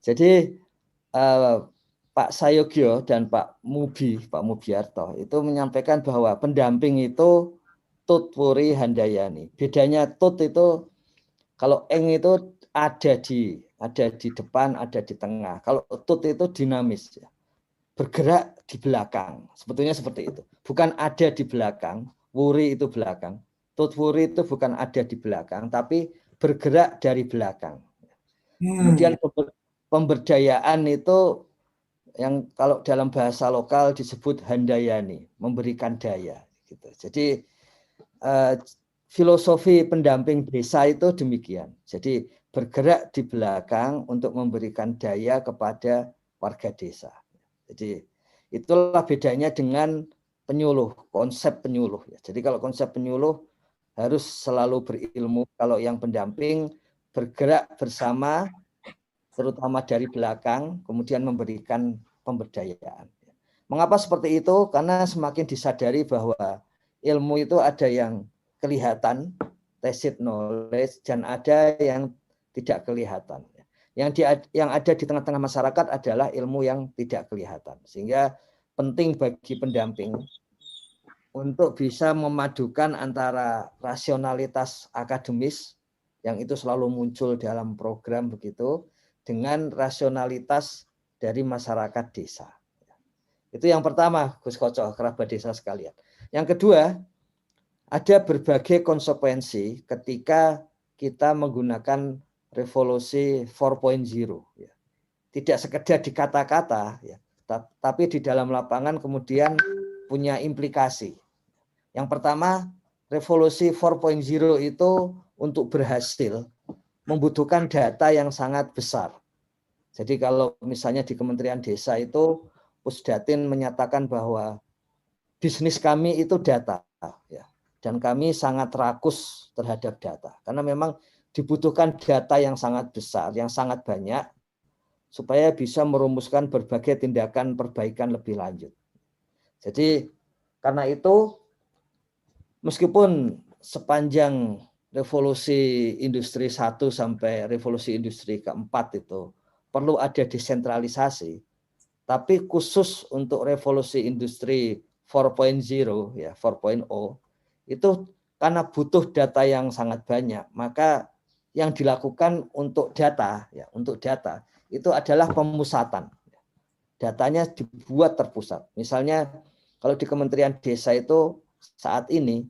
Jadi Pak Sayogyo dan Pak Mubiarto itu menyampaikan bahwa pendamping itu Tut Wuri Handayani. Bedanya Tut itu, kalau Eng itu ada di depan, ada di tengah. Kalau Tut itu dinamis, ya, bergerak di belakang. Sebetulnya seperti itu. Bukan ada di belakang, Wuri itu belakang. Tut Wuri itu bukan ada di belakang, tapi bergerak dari belakang. Kemudian pemberdayaan itu yang kalau dalam bahasa lokal disebut handayani, memberikan daya. Gitu. Jadi filosofi pendamping desa itu demikian. Jadi bergerak di belakang untuk memberikan daya kepada warga desa. Jadi itulah bedanya dengan penyuluh, konsep penyuluh. Jadi kalau konsep penyuluh harus selalu berilmu, kalau yang pendamping bergerak bersama, terutama dari belakang, kemudian memberikan pemberdayaan. Mengapa seperti itu? Karena semakin disadari bahwa ilmu itu ada yang kelihatan, tacit knowledge, dan ada yang tidak kelihatan. Yang ada di tengah-tengah masyarakat adalah ilmu yang tidak kelihatan. Sehingga penting bagi pendamping untuk bisa memadukan antara rasionalitas akademis, yang itu selalu muncul dalam program begitu, dengan rasionalitas dari masyarakat desa. Itu yang pertama, Gus Koco, kerabat desa sekalian. Yang kedua, ada berbagai konsekuensi ketika kita menggunakan revolusi 4.0. Tidak sekedar di kata-kata, tapi di dalam lapangan kemudian punya implikasi. Yang pertama, revolusi 4.0 itu untuk berhasil membutuhkan data yang sangat besar. Jadi kalau misalnya di Kementerian Desa itu Pusdatin menyatakan bahwa bisnis kami itu data, ya, dan kami sangat rakus terhadap data karena memang dibutuhkan data yang sangat besar, yang sangat banyak supaya bisa merumuskan berbagai tindakan perbaikan lebih lanjut. Jadi karena itu meskipun sepanjang revolusi industri 1 sampai revolusi industri keempat itu perlu ada desentralisasi, tapi khusus untuk revolusi industri 4.0 ya 4.0 itu karena butuh data yang sangat banyak, maka yang dilakukan untuk data itu adalah pemusatan. Datanya dibuat terpusat. Misalnya kalau di Kementerian Desa itu saat ini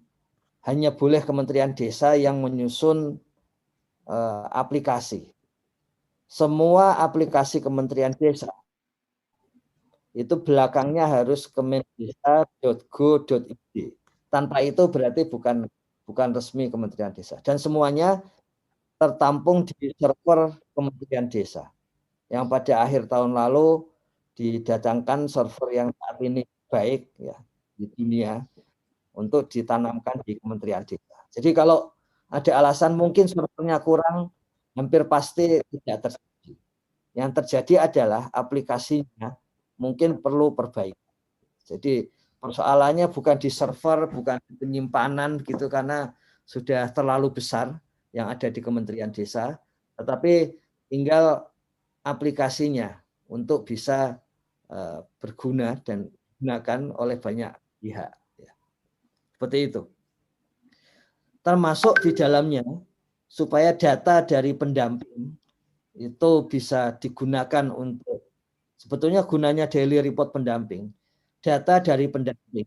hanya boleh Kementerian Desa yang menyusun aplikasi. Semua aplikasi Kementerian Desa itu belakangnya harus kemendesa.go.id. Tanpa itu berarti bukan resmi Kementerian Desa. Dan semuanya tertampung di server Kementerian Desa. Yang pada akhir tahun lalu didatangkan server yang saat ini baik ya di dunia untuk ditanamkan di Kementerian Desa. Jadi kalau ada alasan mungkin servernya kurang, hampir pasti tidak terjadi. Yang terjadi adalah aplikasinya mungkin perlu perbaikan. Jadi persoalannya bukan di server, bukan di penyimpanan gitu karena sudah terlalu besar yang ada di Kementerian Desa, tetapi tinggal aplikasinya untuk bisa berguna dan digunakan oleh banyak pihak. Seperti itu. Termasuk di dalamnya supaya data dari pendamping itu bisa digunakan untuk, sebetulnya gunanya daily report pendamping, data dari pendamping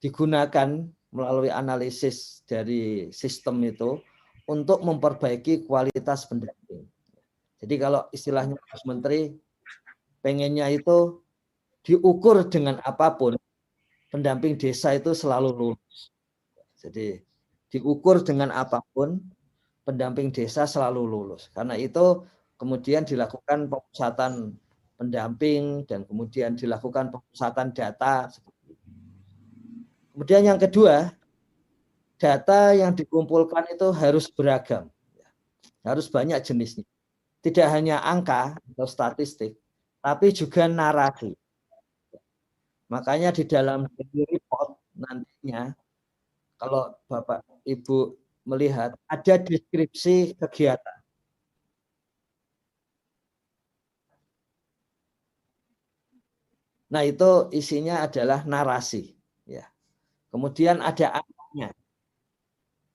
digunakan melalui analisis dari sistem itu untuk memperbaiki kualitas pendamping. Jadi kalau istilahnya Mas Menteri pengennya itu diukur dengan apapun, pendamping desa itu selalu lulus. Jadi diukur dengan apapun, pendamping desa selalu lulus. Karena itu kemudian dilakukan pemusatan pendamping dan kemudian dilakukan pemusatan data. Kemudian yang kedua, data yang dikumpulkan itu harus beragam. Harus banyak jenisnya. Tidak hanya angka atau statistik, tapi juga narasi. Makanya di dalam report nantinya, kalau Bapak Ibu melihat, ada deskripsi kegiatan. Nah, itu isinya adalah narasi. Ya. Kemudian ada angkanya.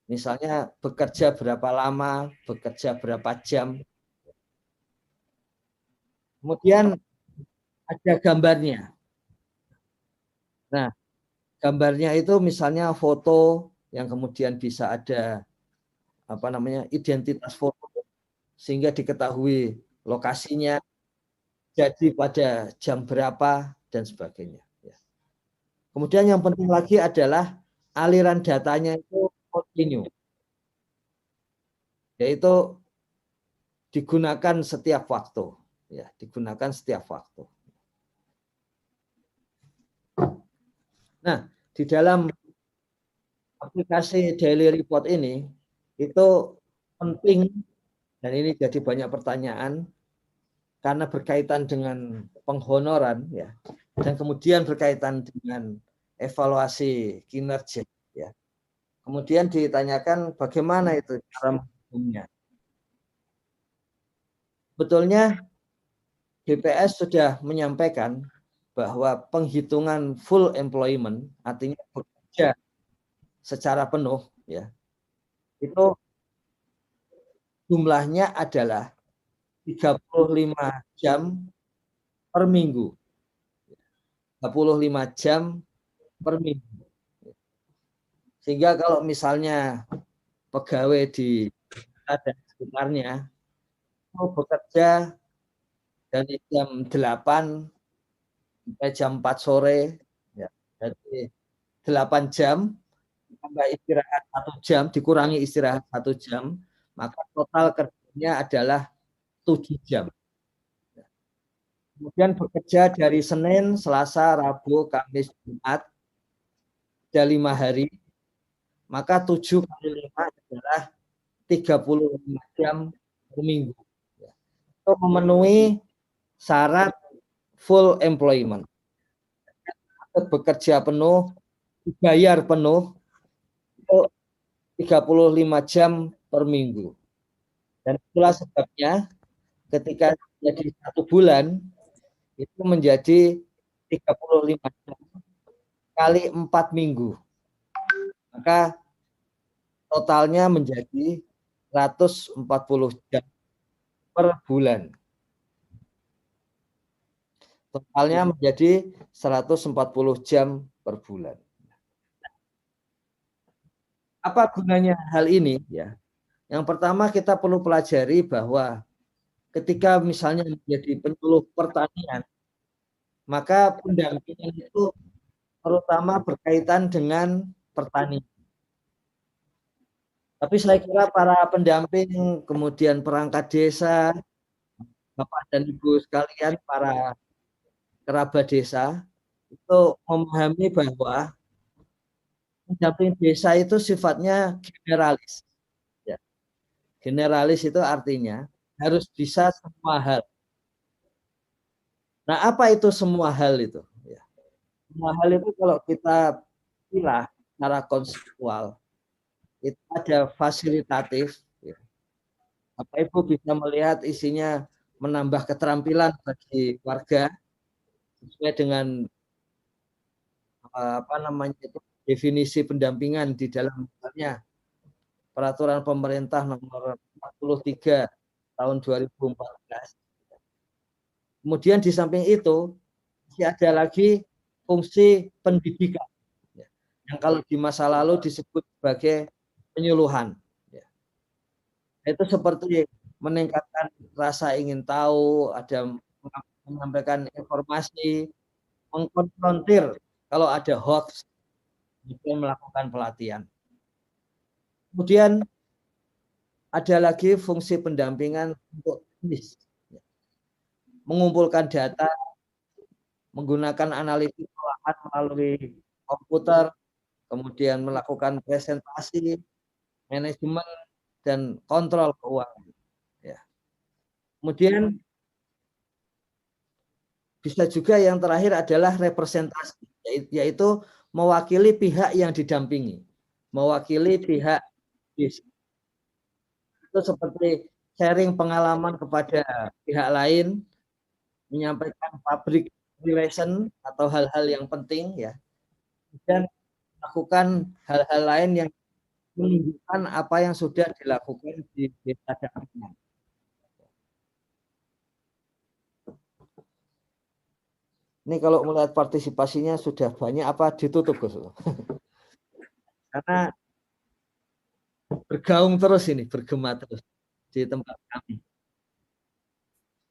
Misalnya bekerja berapa lama, bekerja berapa jam. Kemudian ada gambarnya. Nah, gambarnya itu misalnya foto yang kemudian bisa ada apa namanya identitas foto sehingga diketahui lokasinya, jadi pada jam berapa dan sebagainya. Ya. Kemudian yang penting lagi adalah aliran datanya itu kontinu, yaitu digunakan setiap waktu. Ya, digunakan setiap waktu. Nah, di dalam aplikasi Daily Report ini itu penting dan ini jadi banyak pertanyaan karena berkaitan dengan penghonoran ya dan kemudian berkaitan dengan evaluasi kinerja ya. Kemudian ditanyakan bagaimana itu cara menghitungnya. Betulnya BPS sudah menyampaikan bahwa penghitungan full employment artinya bekerja secara penuh ya itu jumlahnya adalah 35 jam per minggu. 35 jam per minggu. Sehingga kalau misalnya pegawai di dan sekitarnya mau bekerja dari jam 8 sampai jam 4 sore, ya, jadi 8 jam, tambah istirahat 1 jam, dikurangi istirahat 1 jam, maka total kerjanya adalah 7 jam. Kemudian bekerja dari Senin, Selasa, Rabu, Kamis, Jumat, ada 5 hari, maka 7 kali 5 adalah 35 jam per minggu. Untuk memenuhi syarat full employment. Bekerja penuh, dibayar penuh, itu 35 jam per minggu. Dan itulah sebabnya ketika jadi 1 bulan, itu menjadi 35 jam kali 4 minggu. Maka totalnya menjadi 140 jam per bulan. Totalnya menjadi 140 jam per bulan. Apa gunanya hal ini? Ya, yang pertama kita perlu pelajari bahwa ketika misalnya menjadi penyuluh pertanian, maka pendampingan itu terutama berkaitan dengan pertanian. Tapi saya kira para pendamping, kemudian perangkat desa, Bapak dan Ibu sekalian, para kerabat desa, itu memahami bahwa pendamping desa itu sifatnya generalis. Ya. Generalis itu artinya harus bisa semua hal. Nah, apa itu semua hal itu? Ya. Semua hal itu kalau kita pilah secara konseptual, itu ada fasilitatif. Ya. Bapak Ibu bisa melihat isinya menambah keterampilan bagi warga sesuai dengan apa namanya itu definisi pendampingan di dalam misalnya peraturan pemerintah nomor 43 tahun 2014. Kemudian di samping itu masih ada lagi fungsi pendidikan yang kalau di masa lalu disebut sebagai penyuluhan. Itu seperti meningkatkan rasa ingin tahu, ada menyampaikan informasi, mengkonfrontir kalau ada hoax, juga melakukan pelatihan. Kemudian ada lagi fungsi pendampingan untuk teknis, mengumpulkan data, menggunakan analisis olahan melalui komputer, kemudian melakukan presentasi, manajemen, dan kontrol keuangan. Ya. Kemudian bisa juga yang terakhir adalah representasi, yaitu mewakili pihak yang didampingi, mewakili pihak desa. Itu seperti sharing pengalaman kepada pihak lain, menyampaikan pabrik relation atau hal-hal yang penting ya, dan lakukan hal-hal lain yang menunjukkan apa yang sudah dilakukan di desa dampingan. Ini kalau melihat partisipasinya sudah banyak apa ditutup, Gus? Karena bergaung terus ini, bergema terus di tempat kami.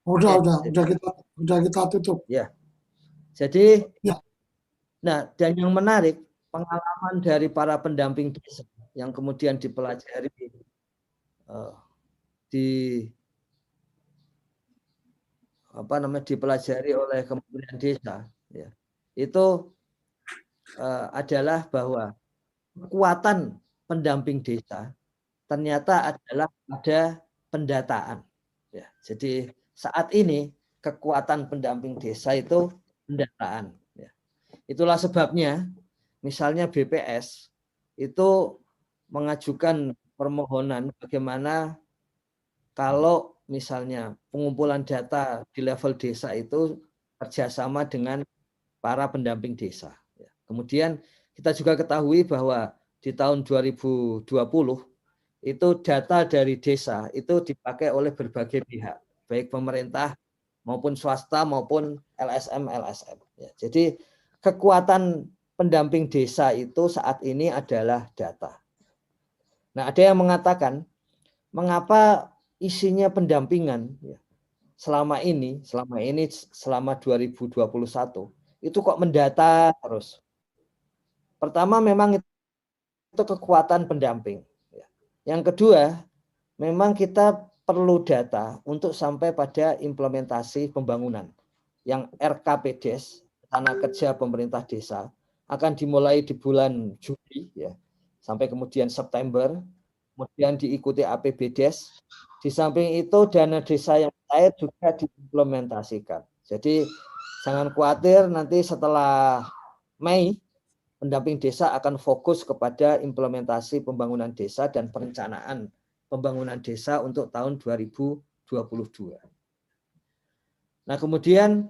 Udah kita tutup. Ya. Jadi, ya. Nah, dan yang menarik pengalaman dari para pendamping desa yang kemudian dipelajari dipelajari oleh Kementerian Desa, ya, itu adalah bahwa kekuatan pendamping desa ternyata adalah pada pendataan. Ya, jadi saat ini kekuatan pendamping desa itu pendataan. Ya. Itulah sebabnya misalnya BPS itu mengajukan permohonan bagaimana kalau misalnya pengumpulan data di level desa itu kerjasama dengan para pendamping desa. Kemudian kita juga ketahui bahwa di tahun 2020 itu data dari desa itu dipakai oleh berbagai pihak, baik pemerintah maupun swasta maupun LSM. Jadi kekuatan pendamping desa itu saat ini adalah data. Nah, ada yang mengatakan mengapa isinya pendampingan selama 2021 itu kok mendata terus. Pertama memang itu kekuatan pendamping. Yang kedua, memang kita perlu data untuk sampai pada implementasi pembangunan yang RKPDes, Rencana Kerja Pemerintah Desa, akan dimulai di bulan Juli ya, sampai kemudian September, kemudian diikuti APBDes. Di samping itu dana desa yang cair juga diimplementasikan. Jadi jangan khawatir nanti setelah Mei pendamping desa akan fokus kepada implementasi pembangunan desa dan perencanaan pembangunan desa untuk tahun 2022. Nah, kemudian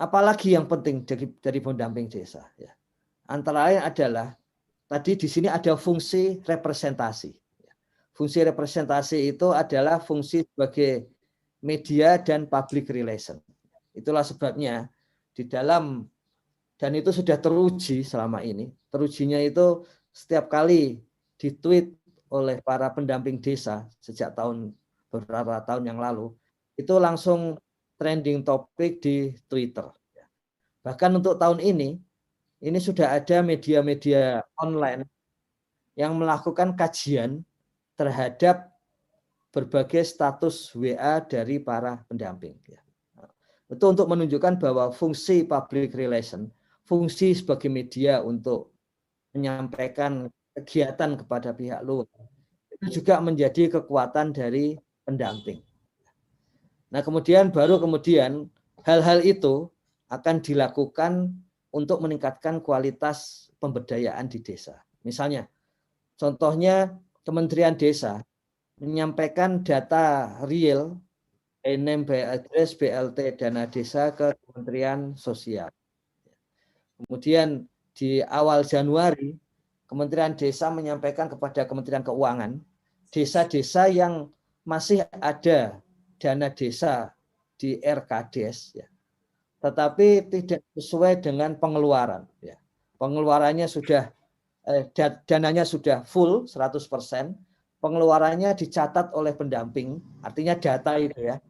apalagi yang penting dari pendamping desa ya. Antara lain adalah tadi di sini ada fungsi representasi. Fungsi representasi itu adalah fungsi sebagai media dan public relation. Itulah sebabnya di dalam, dan itu sudah teruji selama ini. Terujinya itu setiap kali ditweet oleh para pendamping desa sejak beberapa tahun yang lalu, itu langsung trending topik di Twitter. Bahkan untuk tahun ini sudah ada media-media online yang melakukan kajian terhadap berbagai status WA dari para pendamping. Itu untuk menunjukkan bahwa fungsi public relation, fungsi sebagai media untuk menyampaikan kegiatan kepada pihak luar, itu juga menjadi kekuatan dari pendamping. Nah, kemudian hal-hal itu akan dilakukan untuk meningkatkan kualitas pemberdayaan di desa. Misalnya, contohnya Kementerian Desa menyampaikan data real name by address BLT dana desa ke Kementerian Sosial. Kemudian di awal Januari Kementerian Desa menyampaikan kepada Kementerian Keuangan desa-desa yang masih ada dana desa di RKDes ya, tetapi tidak sesuai dengan pengeluaran ya. Pengeluarannya sudah dananya sudah full 100%, pengeluarannya dicatat oleh pendamping, artinya data itu ya,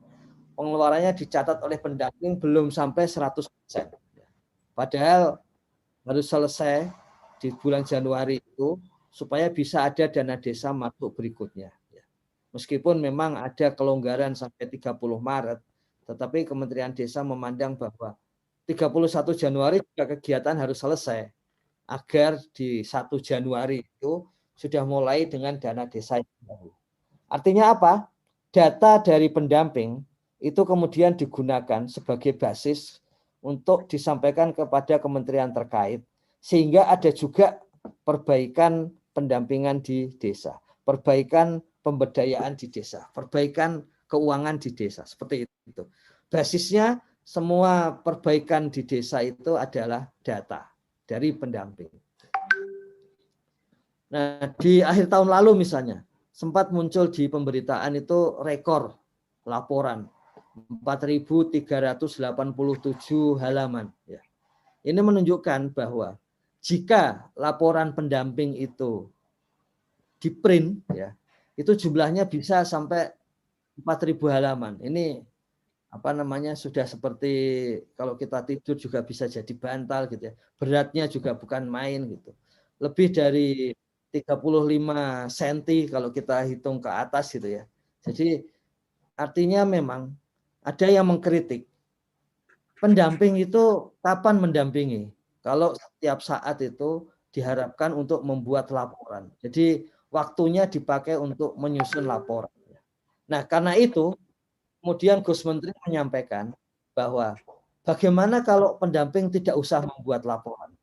pengeluarannya dicatat oleh pendamping belum sampai 100%. Padahal harus selesai di bulan Januari itu supaya bisa ada dana desa masuk berikutnya. Meskipun memang ada kelonggaran sampai 30 Maret, tetapi Kementerian Desa memandang bahwa 31 Januari juga kegiatan harus selesai agar di 1 Januari itu sudah mulai dengan dana desa yang baru. Artinya apa? Data dari pendamping itu kemudian digunakan sebagai basis untuk disampaikan kepada kementerian terkait, sehingga ada juga perbaikan pendampingan di desa, perbaikan pemberdayaan di desa, perbaikan keuangan di desa, seperti itu. Basisnya semua perbaikan di desa itu adalah data dari pendamping. Nah, di akhir tahun lalu misalnya, sempat muncul di pemberitaan itu rekor laporan 4.387 halaman. Ya. Ini menunjukkan bahwa jika laporan pendamping itu di print, ya, itu jumlahnya bisa sampai 4.000 halaman. Ini apa namanya sudah seperti kalau kita tidur juga bisa jadi bantal gitu ya. Beratnya juga bukan main gitu. Lebih dari 35 cm kalau kita hitung ke atas gitu ya. Jadi artinya memang ada yang mengkritik. Pendamping itu kapan mendampingi? Kalau setiap saat itu diharapkan untuk membuat laporan. Jadi waktunya dipakai untuk menyusun laporan. Nah, karena itu kemudian Gus Menteri menyampaikan bahwa bagaimana kalau pendamping tidak usah membuat laporan,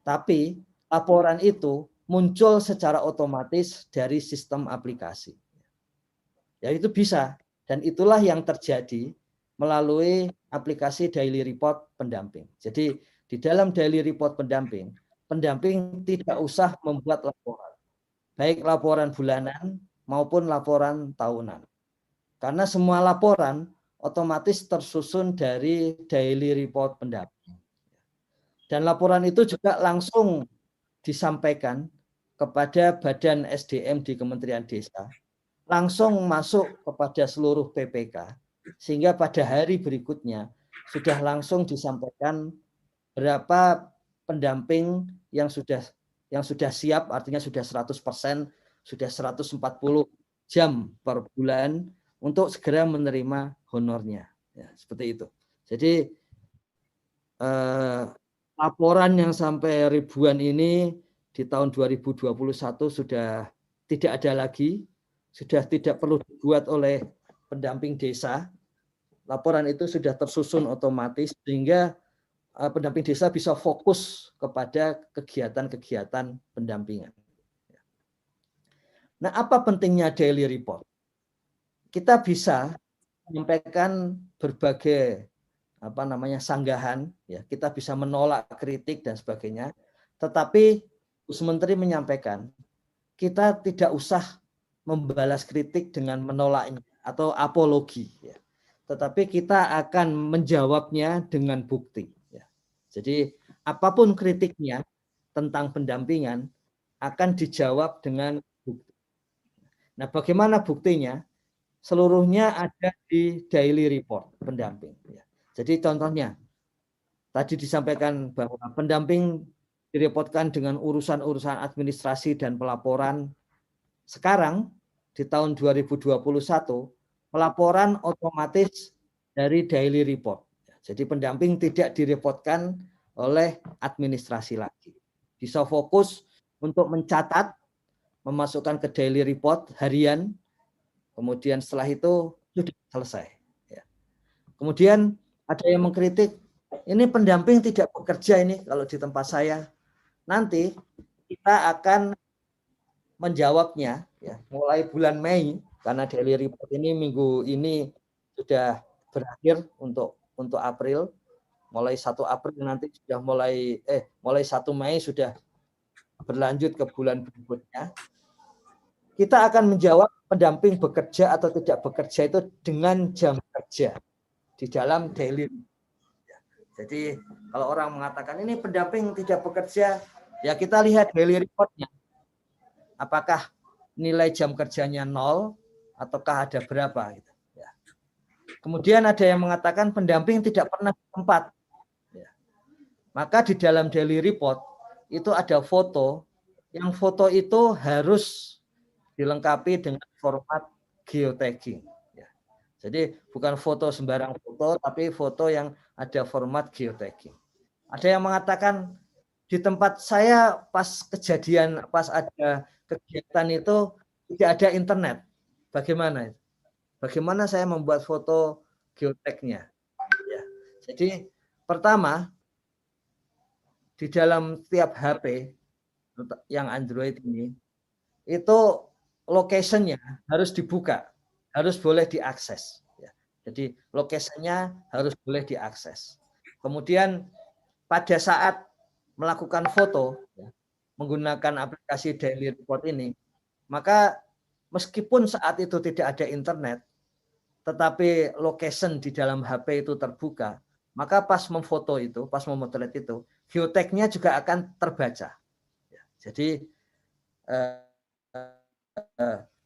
tapi laporan itu muncul secara otomatis dari sistem aplikasi. Ya itu bisa, dan itulah yang terjadi melalui aplikasi daily report pendamping. Jadi di dalam daily report pendamping, pendamping tidak usah membuat laporan, baik laporan bulanan maupun laporan tahunan. Karena semua laporan otomatis tersusun dari daily report pendamping. Dan laporan itu juga langsung disampaikan kepada Badan SDM di Kementerian Desa, langsung masuk kepada seluruh PPK, sehingga pada hari berikutnya sudah langsung disampaikan berapa pendamping yang sudah siap, artinya sudah 100%, sudah 140 jam per bulan untuk segera menerima honornya. Ya, seperti itu. Jadi laporan yang sampai ribuan ini di tahun 2021 sudah tidak ada lagi, sudah tidak perlu dibuat oleh pendamping desa. Laporan itu sudah tersusun otomatis sehingga pendamping desa bisa fokus kepada kegiatan-kegiatan pendampingan. Nah, apa pentingnya daily report? Kita bisa menyampaikan berbagai sanggahan, ya, kita bisa menolak kritik dan sebagainya. Tetapi Gus Menteri menyampaikan kita tidak usah membalas kritik dengan menolaknya atau apologi, ya. Tetapi kita akan menjawabnya dengan bukti. Ya. Jadi apapun kritiknya tentang pendampingan akan dijawab dengan bukti. Nah, bagaimana buktinya? Seluruhnya ada di daily report pendamping. Ya. Jadi contohnya tadi disampaikan bahwa pendamping direpotkan dengan urusan-urusan administrasi dan pelaporan. Sekarang di tahun 2021 pelaporan otomatis dari daily report. Jadi pendamping tidak direpotkan oleh administrasi lagi. Bisa fokus untuk mencatat, memasukkan ke daily report harian, kemudian setelah itu sudah selesai. Kemudian ada yang mengkritik, ini pendamping tidak bekerja ini kalau di tempat saya. Nanti kita akan menjawabnya ya, mulai bulan Mei, karena daily report ini minggu ini sudah berakhir untuk April. Mulai 1 April nanti sudah mulai 1 Mei sudah berlanjut ke bulan berikutnya. Kita akan menjawab pendamping bekerja atau tidak bekerja itu dengan jam kerja di dalam daily. Jadi kalau orang mengatakan ini pendamping tidak bekerja, ya kita lihat daily reportnya. Apakah nilai jam kerjanya 0 ataukah ada berapa? Gitu. Ya. Kemudian ada yang mengatakan pendamping tidak pernah di tempat. Ya. Maka di dalam daily report itu ada foto, yang foto itu harus dilengkapi dengan format geotagging. Jadi bukan foto sembarang foto, tapi foto yang ada format geotagging. Ada yang mengatakan di tempat saya pas kejadian, pas ada kegiatan itu tidak ada internet. Bagaimana? Bagaimana saya membuat foto geotagnya? Ya. Jadi pertama, di dalam tiap HP yang Android ini, itu location-nya harus dibuka, harus boleh diakses. Jadi lokasinya harus boleh diakses. Kemudian pada saat melakukan foto menggunakan aplikasi daily report ini, maka meskipun saat itu tidak ada internet, tetapi location di dalam HP itu terbuka, maka pas memfoto itu, pas memotret itu, geotagnya juga akan terbaca. Jadi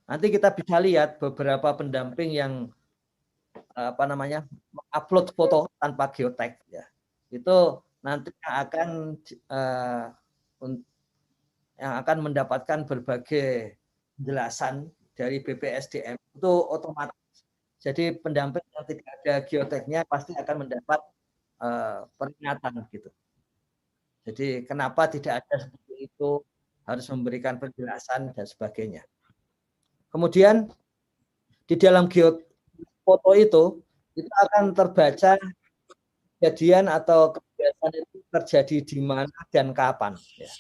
nanti kita bisa lihat beberapa pendamping yang upload foto tanpa geotag, ya, itu nanti akan mendapatkan berbagai penjelasan dari BPSDM itu otomatis. Jadi pendamping yang tidak ada geotagnya pasti akan mendapat peringatan gitu. Jadi kenapa tidak ada seperti itu, harus memberikan penjelasan dan sebagainya. Kemudian di dalam foto itu akan terbaca kejadian atau kegiatan itu terjadi di mana dan kapan. Ya.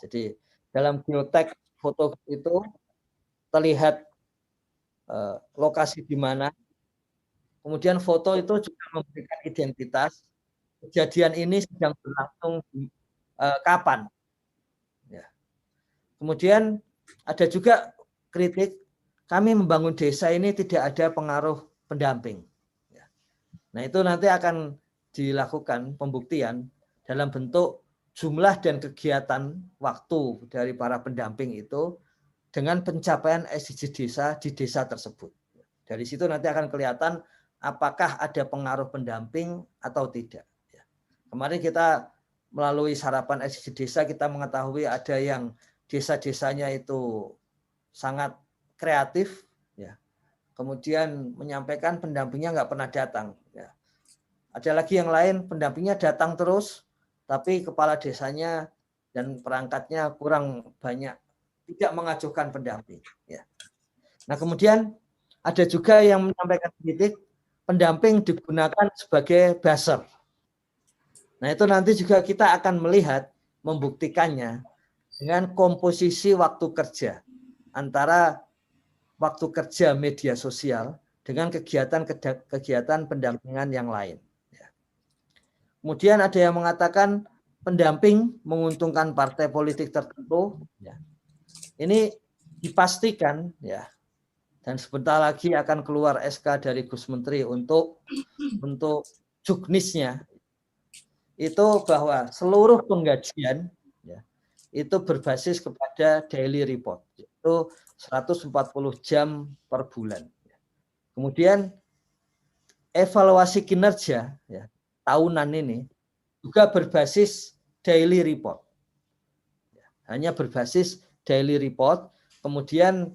Jadi dalam geotag foto itu terlihat lokasi di mana. Kemudian foto itu juga memberikan identitas kejadian ini sedang berlangsung kapan. Ya. Kemudian ada juga kritik, kami membangun desa ini tidak ada pengaruh pendamping. Ya. Nah itu nanti akan dilakukan pembuktian dalam bentuk jumlah dan kegiatan waktu dari para pendamping itu dengan pencapaian SDG desa di desa tersebut. Dari situ nanti akan kelihatan apakah ada pengaruh pendamping atau tidak. Kemarin kita melalui sarapan SDG desa kita mengetahui ada yang desa-desanya itu sangat kreatif, ya. Kemudian menyampaikan pendampingnya nggak pernah datang. Ya. Ada lagi yang lain pendampingnya datang terus, tapi kepala desanya dan perangkatnya kurang banyak, tidak mengajukan pendamping. Ya. Nah kemudian ada juga yang menyampaikan kritik pendamping digunakan sebagai buzzer. Nah itu nanti juga kita akan melihat, membuktikannya dengan komposisi waktu kerja antara waktu kerja media sosial dengan kegiatan pendampingan yang lain. Kemudian ada yang mengatakan pendamping menguntungkan partai politik tertentu. Ini dipastikan, ya, dan sebentar lagi akan keluar SK dari Gus Menteri untuk juknisnya itu bahwa seluruh penggajian itu berbasis kepada daily report, itu 140 jam per bulan. Kemudian evaluasi kinerja tahunan ini juga berbasis daily report. Hanya berbasis daily report, kemudian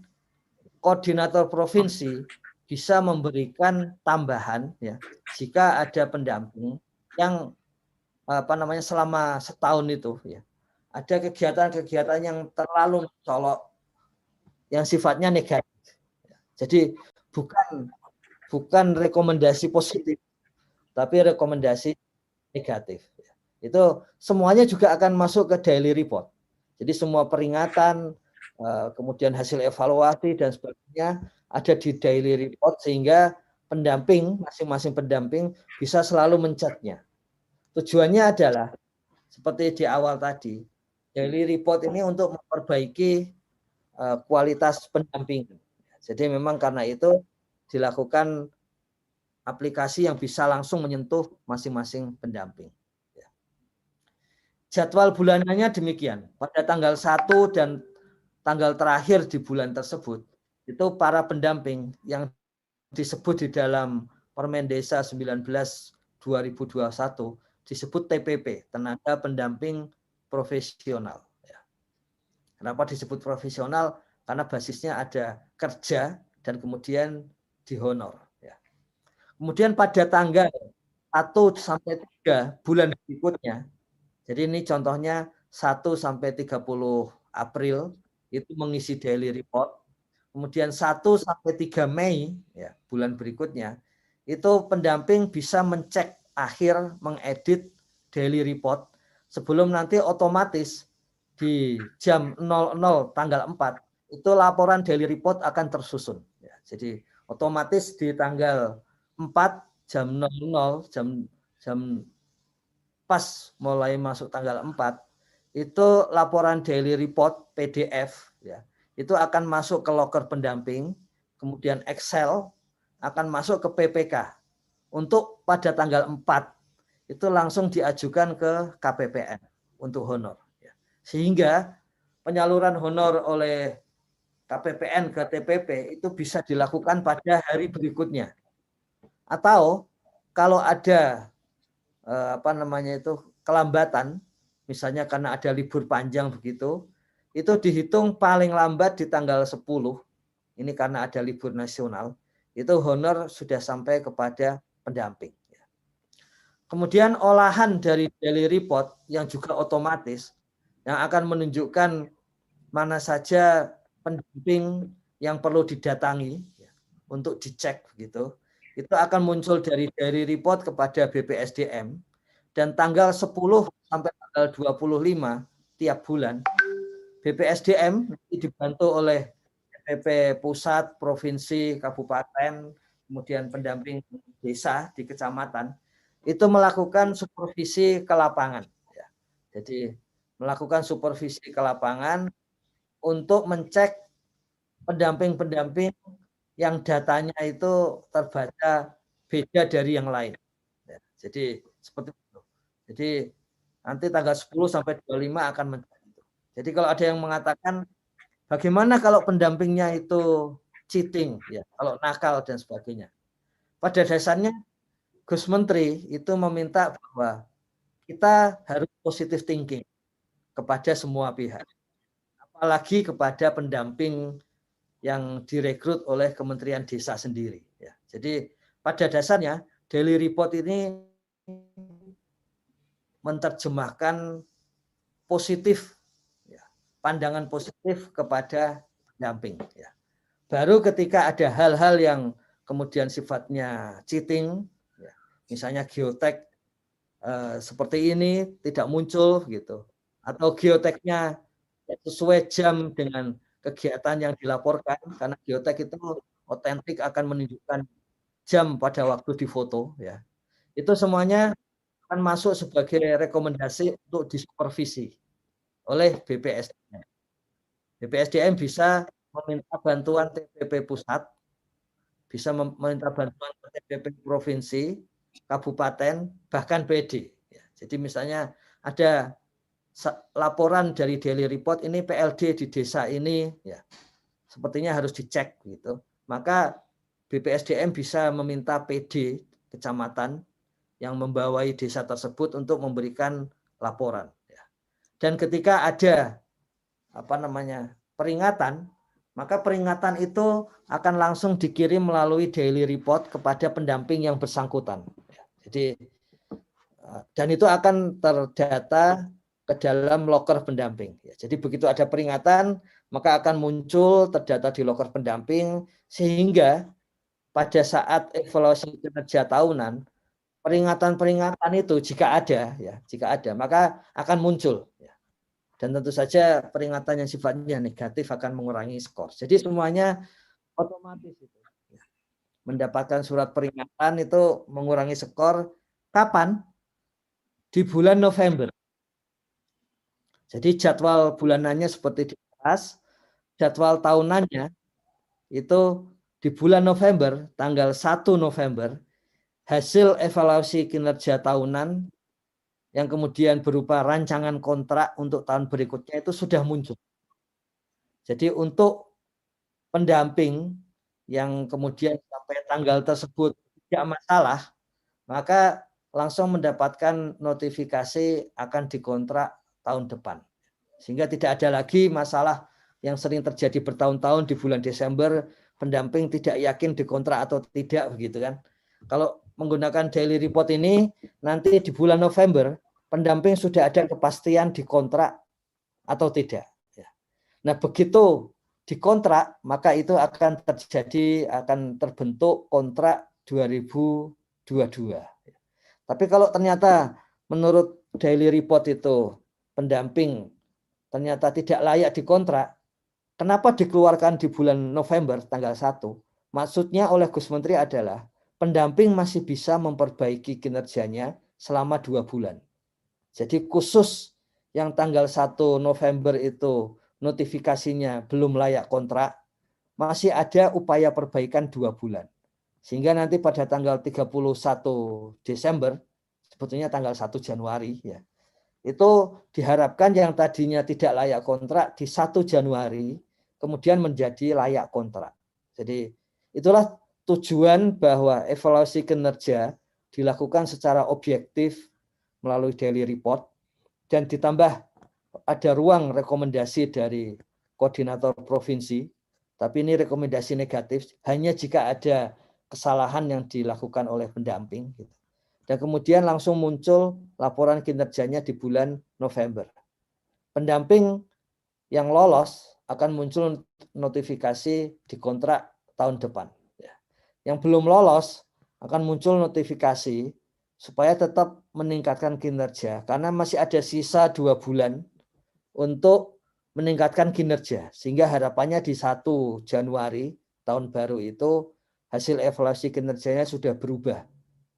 koordinator provinsi bisa memberikan tambahan jika ada pendamping yang selama setahun itu ada kegiatan-kegiatan yang terlalu mencolok yang sifatnya negatif. Jadi bukan rekomendasi positif, tapi rekomendasi negatif. Itu semuanya juga akan masuk ke daily report. Jadi semua peringatan, kemudian hasil evaluasi dan sebagainya ada di daily report sehingga masing-masing pendamping bisa selalu mencatnya. Tujuannya adalah seperti di awal tadi, daily report ini untuk memperbaiki kualitas pendampingan. Jadi memang karena itu dilakukan aplikasi yang bisa langsung menyentuh masing-masing pendamping. Jadwal bulanannya demikian. Pada tanggal 1 dan tanggal terakhir di bulan tersebut, itu para pendamping yang disebut di dalam Permen Desa 19/2021 disebut TPP, tenaga pendamping profesional. Kenapa disebut profesional? Karena basisnya ada kerja dan kemudian dihonor. Kemudian pada tanggal 1 sampai 3 bulan berikutnya, jadi ini contohnya 1 sampai 30 April itu mengisi daily report. Kemudian 1 sampai 3 Mei bulan berikutnya itu pendamping bisa mencek akhir mengedit daily report sebelum nanti otomatis di jam 00 tanggal 4 itu laporan daily report akan tersusun. Jadi otomatis di tanggal 4 jam 00 jam pas mulai masuk tanggal 4 itu laporan daily report PDF ya. Itu akan masuk ke loker pendamping, kemudian Excel akan masuk ke PPK. Untuk pada tanggal 4 itu langsung diajukan ke KPPN untuk honor ya. Sehingga penyaluran honor oleh KPPN ke TPP itu bisa dilakukan pada hari berikutnya. Atau kalau ada kelambatan, misalnya karena ada libur panjang begitu, itu dihitung paling lambat di tanggal 10. Ini karena ada libur nasional, itu honor sudah sampai kepada pendamping. Kemudian olahan dari daily report yang juga otomatis yang akan menunjukkan mana saja pendamping yang perlu didatangi untuk dicek begitu. Itu akan muncul dari report kepada BPSDM dan tanggal 10 sampai tanggal 25 tiap bulan BPSDM dibantu oleh TPP pusat, provinsi, kabupaten, kemudian pendamping desa di kecamatan itu melakukan supervisi ke lapangan. Jadi melakukan supervisi ke lapangan untuk mencek pendamping-pendamping yang datanya itu terbaca beda dari yang lain. Jadi seperti itu. Jadi nanti tanggal 10 sampai 25 akan mencek itu. Jadi kalau ada yang mengatakan bagaimana kalau pendampingnya itu cheating, ya, kalau nakal dan sebagainya. Pada dasarnya Gus Menteri itu meminta bahwa kita harus positive thinking kepada semua pihak. Apalagi kepada pendamping yang direkrut oleh Kementerian Desa sendiri. Ya. Jadi pada dasarnya daily report ini menerjemahkan positif, ya, pandangan positif kepada pendamping. Ya. Baru ketika ada hal-hal yang kemudian sifatnya cheating, ya, misalnya geotek seperti ini tidak muncul gitu, atau geoteknya sesuai jam dengan kegiatan yang dilaporkan, karena geotek itu otentik akan menunjukkan jam pada waktu difoto, ya. Itu semuanya akan masuk sebagai rekomendasi untuk disupervisi oleh BPSDM. BPSDM bisa meminta bantuan TPP pusat, bisa meminta bantuan TPP provinsi, kabupaten, bahkan PD. Jadi misalnya ada laporan dari daily report ini PLD di desa ini, ya, sepertinya harus dicek gitu. Maka BPSDM bisa meminta PD kecamatan yang membawai desa tersebut untuk memberikan laporan. Dan ketika ada peringatan, maka peringatan itu akan langsung dikirim melalui daily report kepada pendamping yang bersangkutan. Jadi dan itu akan terdata ke dalam loker pendamping. Jadi begitu ada peringatan, maka akan muncul terdata di loker pendamping, sehingga pada saat evaluasi kinerja tahunan, peringatan-peringatan itu jika ada, maka akan muncul. Dan tentu saja peringatan yang sifatnya negatif akan mengurangi skor. Jadi semuanya otomatis itu. Mendapatkan surat peringatan itu mengurangi skor. Kapan? Di bulan November. Jadi jadwal bulanannya seperti di atas, jadwal tahunannya itu di bulan November, tanggal 1 November, hasil evaluasi kinerja tahunan yang kemudian berupa rancangan kontrak untuk tahun berikutnya itu sudah muncul. Jadi untuk pendamping yang kemudian sampai tanggal tersebut tidak masalah, maka langsung mendapatkan notifikasi akan dikontrak tahun depan. Sehingga tidak ada lagi masalah yang sering terjadi bertahun-tahun di bulan Desember, pendamping tidak yakin dikontrak atau tidak, begitu kan. Kalau menggunakan daily report ini, nanti di bulan November, pendamping sudah ada kepastian dikontrak atau tidak. Nah, begitu dikontrak, maka itu akan terbentuk kontrak 2022. Tapi kalau ternyata menurut daily report itu pendamping ternyata tidak layak dikontrak, kenapa dikeluarkan di bulan November tanggal 1? Maksudnya oleh Gus Menteri adalah pendamping masih bisa memperbaiki kinerjanya selama 2 bulan. Jadi khusus yang tanggal 1 November itu notifikasinya belum layak kontrak, masih ada upaya perbaikan 2 bulan. Sehingga nanti pada tanggal 31 Desember, sebetulnya tanggal 1 Januari ya, itu diharapkan yang tadinya tidak layak kontrak di 1 Januari kemudian menjadi layak kontrak. Jadi itulah tujuan bahwa evaluasi kinerja dilakukan secara objektif melalui daily report dan ditambah ada ruang rekomendasi dari koordinator provinsi, tapi ini rekomendasi negatif hanya jika ada kesalahan yang dilakukan oleh pendamping. Dan kemudian langsung muncul laporan kinerjanya di bulan November. Pendamping yang lolos akan muncul notifikasi di kontrak tahun depan. Yang belum lolos akan muncul notifikasi supaya tetap meningkatkan kinerja karena masih ada sisa 2 bulan untuk meningkatkan kinerja, sehingga harapannya di 1 Januari tahun baru itu hasil evaluasi kinerjanya sudah berubah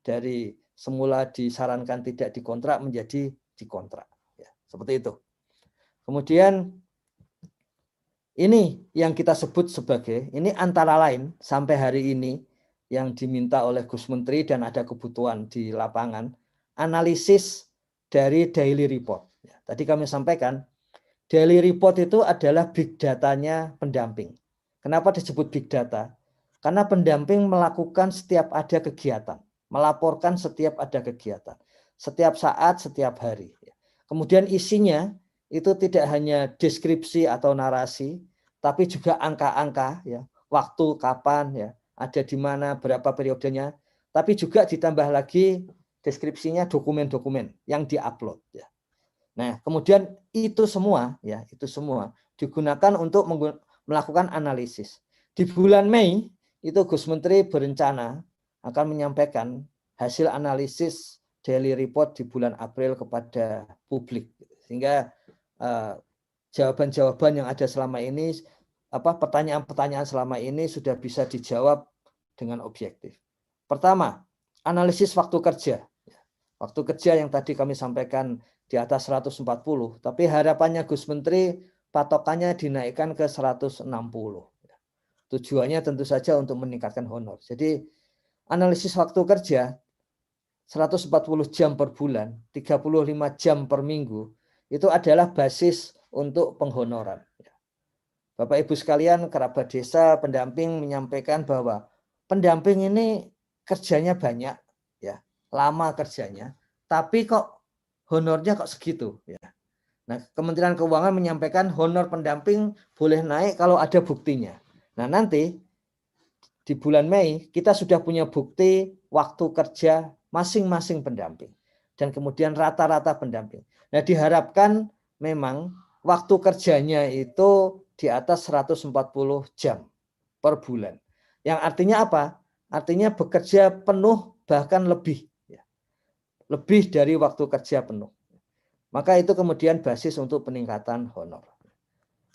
dari semula disarankan tidak dikontrak menjadi dikontrak. Ya, seperti itu. Kemudian ini yang kita sebut sebagai, ini antara lain sampai hari ini yang diminta oleh Gus Menteri dan ada kebutuhan di lapangan, analisis dari daily report. Ya, tadi kami sampaikan, daily report itu adalah big datanya pendamping. Kenapa disebut big data? Karena pendamping melakukan setiap ada kegiatan, melaporkan setiap ada kegiatan, setiap saat, setiap hari. Kemudian isinya itu tidak hanya deskripsi atau narasi, tapi juga angka-angka, ya, waktu kapan, ya, ada di mana, berapa periodenya, tapi juga ditambah lagi deskripsinya dokumen-dokumen yang diupload. Ya. Nah, kemudian itu semua, ya, itu semua digunakan untuk melakukan analisis. Di bulan Mei itu Gus Menteri berencana akan menyampaikan hasil analisis daily report di bulan April kepada publik, sehingga jawaban-jawaban yang ada selama ini, pertanyaan-pertanyaan selama ini sudah bisa dijawab dengan objektif. Pertama, analisis waktu kerja. Waktu kerja yang tadi kami sampaikan di atas 140, tapi harapannya Gus Menteri patokannya dinaikkan ke 160. Tujuannya tentu saja untuk meningkatkan honor. Jadi analisis waktu kerja 140 jam per bulan, 35 jam per minggu, itu adalah basis untuk penghonoran. Bapak Ibu sekalian, kerabat desa, pendamping menyampaikan bahwa pendamping ini kerjanya banyak, ya, lama kerjanya, tapi kok honornya kok segitu, ya. Nah, Kementerian Keuangan menyampaikan honor pendamping boleh naik kalau ada buktinya. Nah, nanti di bulan Mei kita sudah punya bukti waktu kerja masing-masing pendamping dan kemudian rata-rata pendamping. Nah, diharapkan memang waktu kerjanya itu di atas 140 jam per bulan. Yang artinya apa? Artinya bekerja penuh bahkan lebih. Lebih dari waktu kerja penuh. Maka itu kemudian basis untuk peningkatan honor.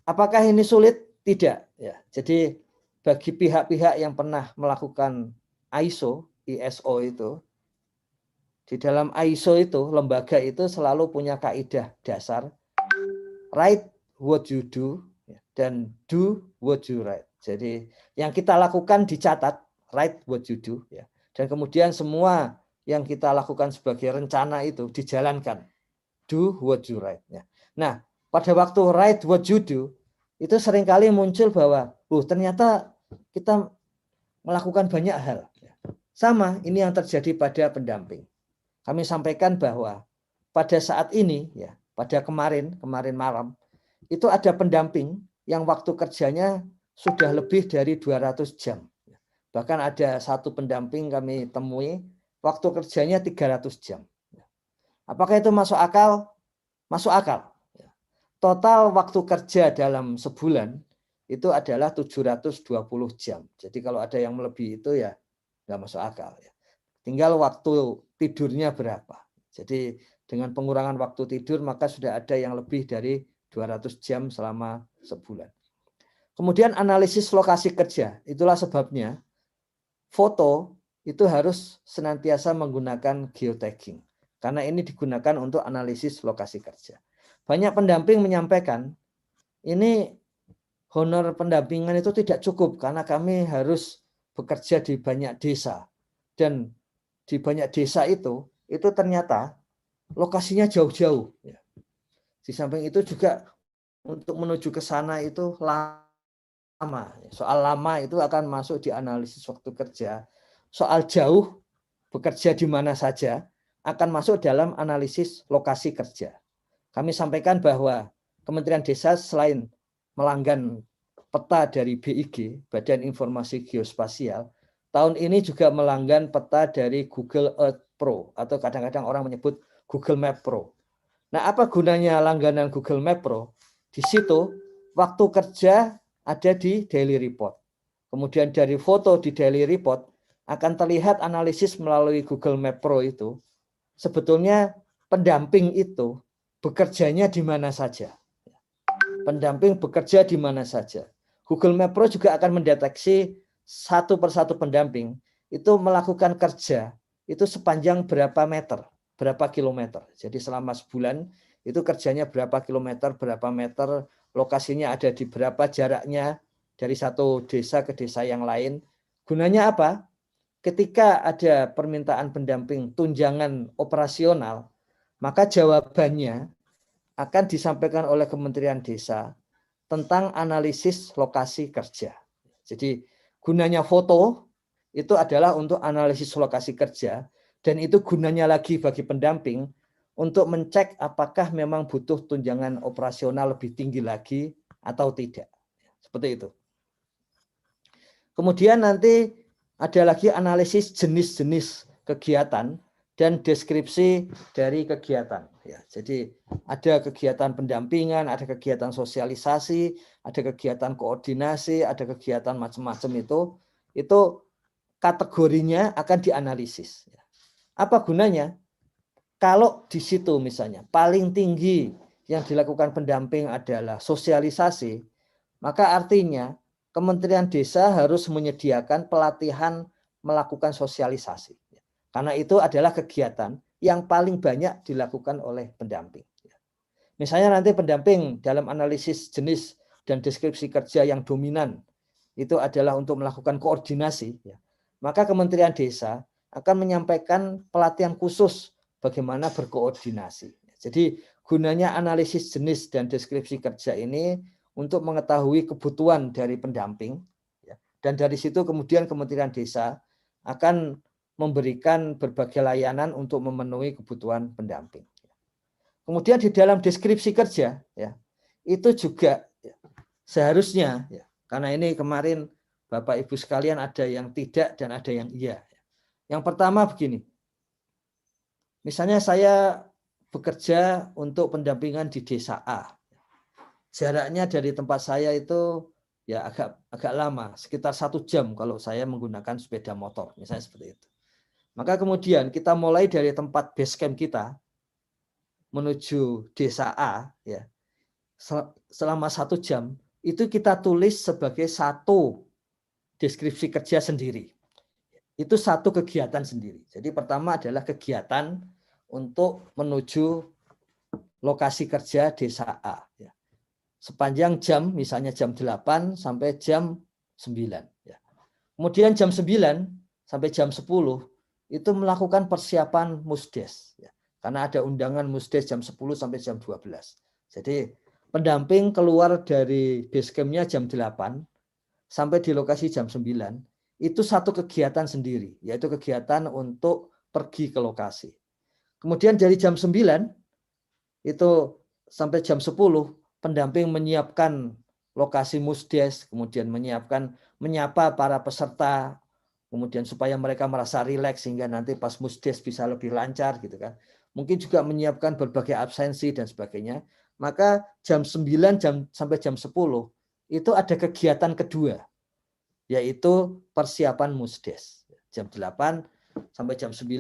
Apakah ini sulit? Tidak. Ya. Jadi bagi pihak-pihak yang pernah melakukan ISO itu, di dalam ISO itu, lembaga itu selalu punya kaidah dasar, write what you do, dan do what you write. Jadi yang kita lakukan dicatat, write what you do, ya. Dan kemudian semua yang kita lakukan sebagai rencana itu dijalankan, do what you write. Ya. Nah, pada waktu write what you do, itu seringkali muncul bahwa, ternyata kita melakukan banyak hal. Sama, ini yang terjadi pada pendamping. Kami sampaikan bahwa pada saat ini, ya, pada kemarin malam, itu ada pendamping yang waktu kerjanya sudah lebih dari 200 jam. Bahkan ada satu pendamping kami temui, waktu kerjanya 300 jam. Apakah itu masuk akal? Masuk akal. Total waktu kerja dalam sebulan itu adalah 720 jam. Jadi kalau ada yang melebihi itu ya nggak masuk akal. Tinggal waktu tidurnya berapa. Jadi dengan pengurangan waktu tidur maka sudah ada yang lebih dari 200 jam selama sebulan. Kemudian analisis lokasi kerja. Itulah sebabnya foto itu harus senantiasa menggunakan geotagging. Karena ini digunakan untuk analisis lokasi kerja. Banyak pendamping menyampaikan, ini honor pendampingan itu tidak cukup karena kami harus bekerja di banyak desa. Dan di banyak desa itu ternyata lokasinya jauh-jauh. Di samping itu juga untuk menuju ke sana itu lama. Soal lama itu akan masuk di analisis waktu kerja. Soal jauh, bekerja di mana saja, akan masuk dalam analisis lokasi kerja. Kami sampaikan bahwa Kementerian Desa selain melanggan peta dari BIG, Badan Informasi Geospasial, tahun ini juga melanggan peta dari Google Earth Pro, atau kadang-kadang orang menyebut Google Map Pro. Nah, apa gunanya langganan Google Map Pro? Di situ, waktu kerja ada di daily report. Kemudian dari foto di daily report, akan terlihat analisis melalui Google Map Pro itu, sebetulnya pendamping itu bekerjanya di mana saja. Pendamping bekerja di mana saja. Google Map Pro juga akan mendeteksi satu persatu pendamping itu melakukan kerja itu sepanjang berapa meter, berapa kilometer. Jadi selama sebulan itu kerjanya berapa kilometer, berapa meter, lokasinya ada di berapa jaraknya dari satu desa ke desa yang lain. Gunanya apa? Ketika ada permintaan pendamping tunjangan operasional, maka jawabannya akan disampaikan oleh Kementerian Desa tentang analisis lokasi kerja. Jadi gunanya foto itu adalah untuk analisis lokasi kerja, dan itu gunanya lagi bagi pendamping untuk mencek apakah memang butuh tunjangan operasional lebih tinggi lagi atau tidak. Seperti itu. Kemudian nanti ada lagi analisis jenis-jenis kegiatan dan deskripsi dari kegiatan. Ya, jadi ada kegiatan pendampingan, ada kegiatan sosialisasi, ada kegiatan koordinasi, ada kegiatan macam-macam itu kategorinya akan dianalisis. Apa gunanya? Kalau di situ misalnya paling tinggi yang dilakukan pendamping adalah sosialisasi, maka artinya Kementerian Desa harus menyediakan pelatihan melakukan sosialisasi. Karena itu adalah kegiatan yang paling banyak dilakukan oleh pendamping. Misalnya nanti pendamping dalam analisis jenis dan deskripsi kerja yang dominan itu adalah untuk melakukan koordinasi, maka Kementerian Desa akan menyampaikan pelatihan khusus bagaimana berkoordinasi. Jadi gunanya analisis jenis dan deskripsi kerja ini untuk mengetahui kebutuhan dari pendamping, dan dari situ kemudian Kementerian Desa akan memberikan berbagai layanan untuk memenuhi kebutuhan pendamping. Kemudian di dalam deskripsi kerja, itu juga seharusnya, karena ini kemarin Bapak Ibu sekalian ada yang tidak dan ada yang iya. Yang pertama begini, misalnya saya bekerja untuk pendampingan di desa A. Jaraknya dari tempat saya itu ya agak lama, sekitar 1 jam kalau saya menggunakan sepeda motor, misalnya seperti itu. Maka kemudian kita mulai dari tempat base camp kita menuju desa A, selama 1 jam itu kita tulis sebagai satu deskripsi kerja sendiri. Itu satu kegiatan sendiri. Jadi pertama adalah kegiatan untuk menuju lokasi kerja desa A. Sepanjang jam, misalnya jam 8 sampai jam 9. Kemudian jam 9 sampai jam 10 itu melakukan persiapan musdes. Karena ada undangan musdes jam 10 sampai jam 12. Jadi pendamping keluar dari base camp-nya jam 8 sampai di lokasi jam 9. Itu satu kegiatan sendiri, yaitu kegiatan untuk pergi ke lokasi. Kemudian dari jam 9 itu sampai jam 10 pendamping menyiapkan lokasi musdes, kemudian menyapa para peserta, kemudian supaya mereka merasa rileks sehingga nanti pas musdes bisa lebih lancar gitu kan. Mungkin juga menyiapkan berbagai absensi dan sebagainya. Maka jam 9 sampai jam 10 itu ada kegiatan kedua, yaitu persiapan musdes. Jam 8 sampai jam 9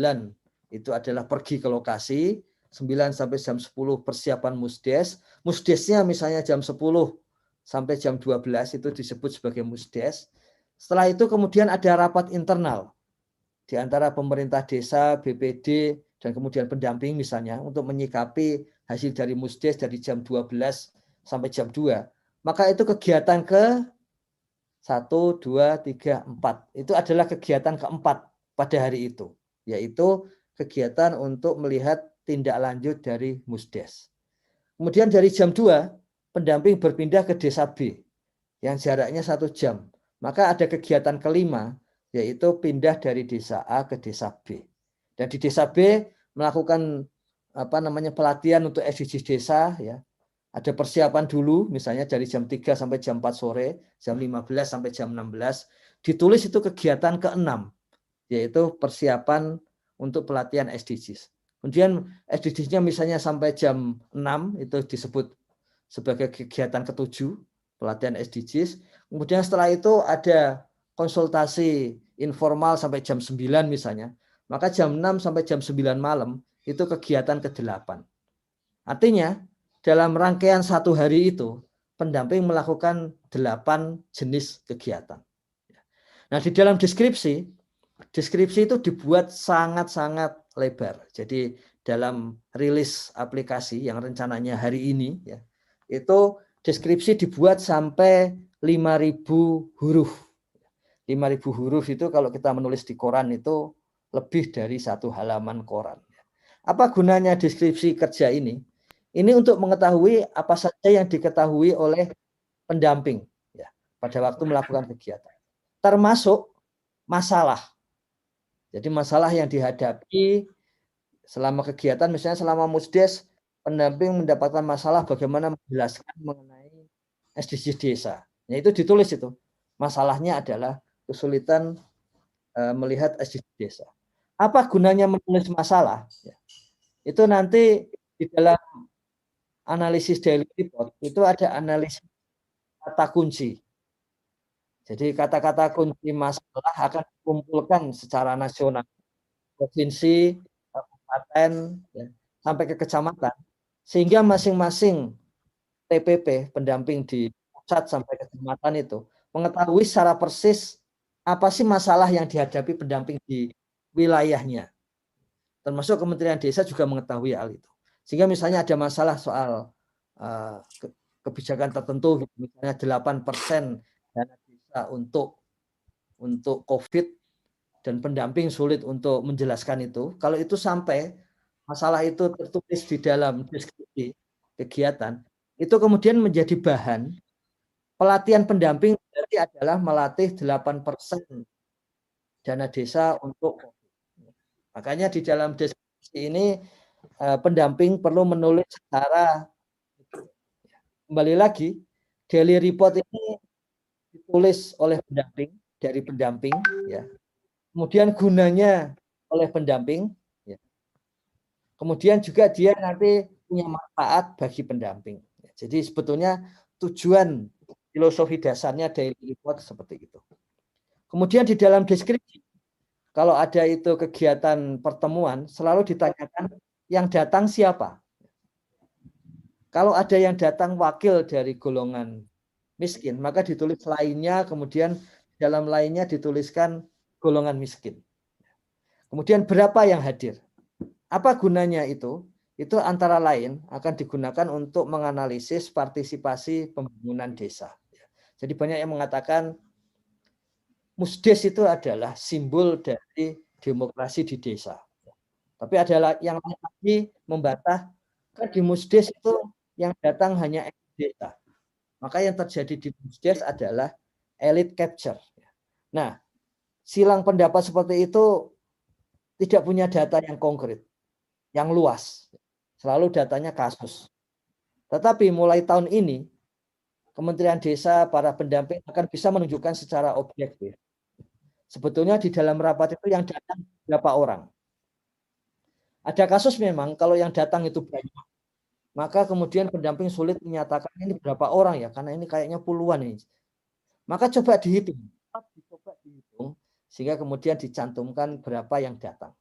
itu adalah pergi ke lokasi, 9 sampai jam 10 persiapan musdes. Musdesnya misalnya jam 10 sampai jam 12 itu disebut sebagai musdes. Setelah itu kemudian ada rapat internal. di antara pemerintah desa, BPD, dan kemudian pendamping misalnya untuk menyikapi hasil dari Musdes dari jam 12 sampai jam 2. Maka itu kegiatan ke 1, 2, 3, 4. Itu adalah kegiatan keempat pada hari itu, yaitu kegiatan untuk melihat tindak lanjut dari Musdes. Kemudian dari jam 2, pendamping berpindah ke desa B yang jaraknya 1 jam. Maka ada kegiatan kelima, yaitu pindah dari desa A ke desa B. Dan di desa B melakukan pelatihan untuk SDGs desa, ya. Ada persiapan dulu, misalnya dari jam 3 sampai jam 4 sore, jam 15 sampai jam 16. Ditulis itu kegiatan ke-6, yaitu persiapan untuk pelatihan SDGs. Kemudian SDGs-nya misalnya sampai jam 6, itu disebut sebagai kegiatan ke-7, pelatihan SDGs. Kemudian setelah itu ada konsultasi informal sampai jam 9 misalnya. Maka jam 6 sampai jam 9 malam itu kegiatan ke-8. Artinya dalam rangkaian 1 hari itu pendamping melakukan 8 jenis kegiatan. Nah, di dalam deskripsi itu dibuat sangat-sangat lebar. Jadi dalam rilis aplikasi yang rencananya hari ini, ya, itu deskripsi dibuat sampai 5.000 huruf. 5.000 huruf itu kalau kita menulis di koran itu lebih dari 1 halaman koran. Apa gunanya deskripsi kerja ini? Ini untuk mengetahui apa saja yang diketahui oleh pendamping, ya, pada waktu melakukan kegiatan. Termasuk masalah. Jadi masalah yang dihadapi selama kegiatan, misalnya selama Musdes, pendamping mendapatkan masalah bagaimana menjelaskan mengenai SDGs desa. Nah, itu ditulis itu. Masalahnya adalah kesulitan melihat SDGs desa. Apa gunanya menulis masalah? Ya. Itu nanti di dalam analisis daily report itu ada analisis kata kunci. Jadi kata-kata kunci masalah akan dikumpulkan secara nasional, provinsi, kabupaten, ya, sampai ke kecamatan, sehingga masing-masing TPP pendamping di pusat sampai ke kecamatan itu mengetahui secara persis apa sih masalah yang dihadapi pendamping di wilayahnya. Termasuk Kementerian Desa juga mengetahui hal itu. Sehingga misalnya ada masalah soal kebijakan tertentu, misalnya 8% dana desa untuk COVID dan pendamping sulit untuk menjelaskan itu. Kalau itu sampai masalah itu tertulis di dalam deskripsi kegiatan, itu kemudian menjadi bahan pelatihan pendamping berarti adalah melatih 8% dana desa untuk COVID. Makanya di dalam deskripsi ini pendamping perlu menulis secara, kembali lagi, daily report ini ditulis oleh pendamping, dari pendamping, ya. Kemudian gunanya oleh pendamping, ya. Kemudian juga dia nanti punya manfaat bagi pendamping. Jadi sebetulnya tujuan filosofi dasarnya daily report seperti itu. Kemudian di dalam deskripsi, kalau ada itu kegiatan pertemuan, selalu ditanyakan yang datang siapa. Kalau ada yang datang wakil dari golongan miskin, maka ditulis lainnya, kemudian dalam lainnya dituliskan golongan miskin. Kemudian berapa yang hadir? Apa gunanya itu? Itu antara lain akan digunakan untuk menganalisis partisipasi pembangunan desa. Jadi banyak yang mengatakan Musdes itu adalah simbol dari demokrasi di desa. Tapi ada yang lagi membantah, kan di Musdes itu yang datang hanya elit desa. Maka yang terjadi di Musdes adalah elite capture. Nah, silang pendapat seperti itu tidak punya data yang konkret, yang luas. Selalu datanya kasus. Tetapi mulai tahun ini, Kementerian Desa, para pendamping akan bisa menunjukkan secara objektif. Sebetulnya di dalam rapat itu yang datang berapa orang. Ada kasus memang kalau yang datang itu banyak, maka kemudian pendamping sulit menyatakan ini berapa orang ya, karena ini kayaknya puluhan ini. Maka coba dihitung, sehingga kemudian dicantumkan berapa yang datang.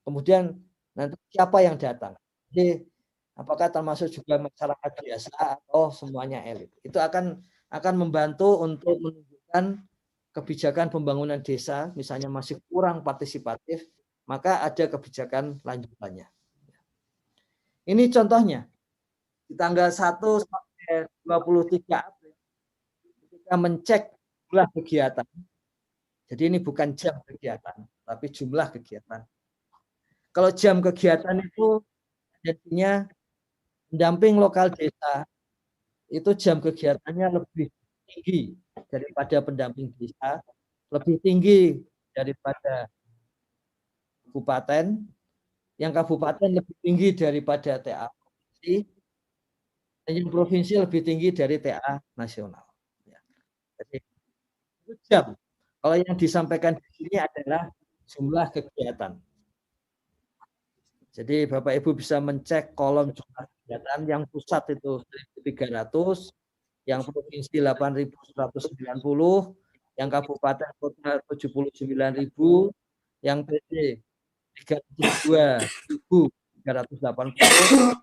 Kemudian nanti siapa yang datang. Jadi apakah termasuk juga masyarakat biasa atau semuanya elit. Itu akan membantu untuk menunjukkan kebijakan pembangunan desa misalnya masih kurang partisipatif, maka ada kebijakan lanjutannya. Ini contohnya di tanggal 1 sampai 23 April kita mencek jumlah kegiatan. Jadi ini bukan jam kegiatan, tapi jumlah kegiatan. Kalau jam kegiatan itu jadinya pendamping lokal desa itu jam kegiatannya lebih tinggi daripada pendamping desa, lebih tinggi daripada kabupaten, yang kabupaten lebih tinggi daripada TA provinsi, dan yang provinsi lebih tinggi dari TA nasional. Jadi itu jam. Kalau yang disampaikan di sini adalah jumlah kegiatan. Jadi Bapak Ibu bisa mencek kolom jumlah kegiatan, yang pusat itu 1.300, yang provinsi 8.190, yang kabupaten kota 79.000, yang PD 32.380,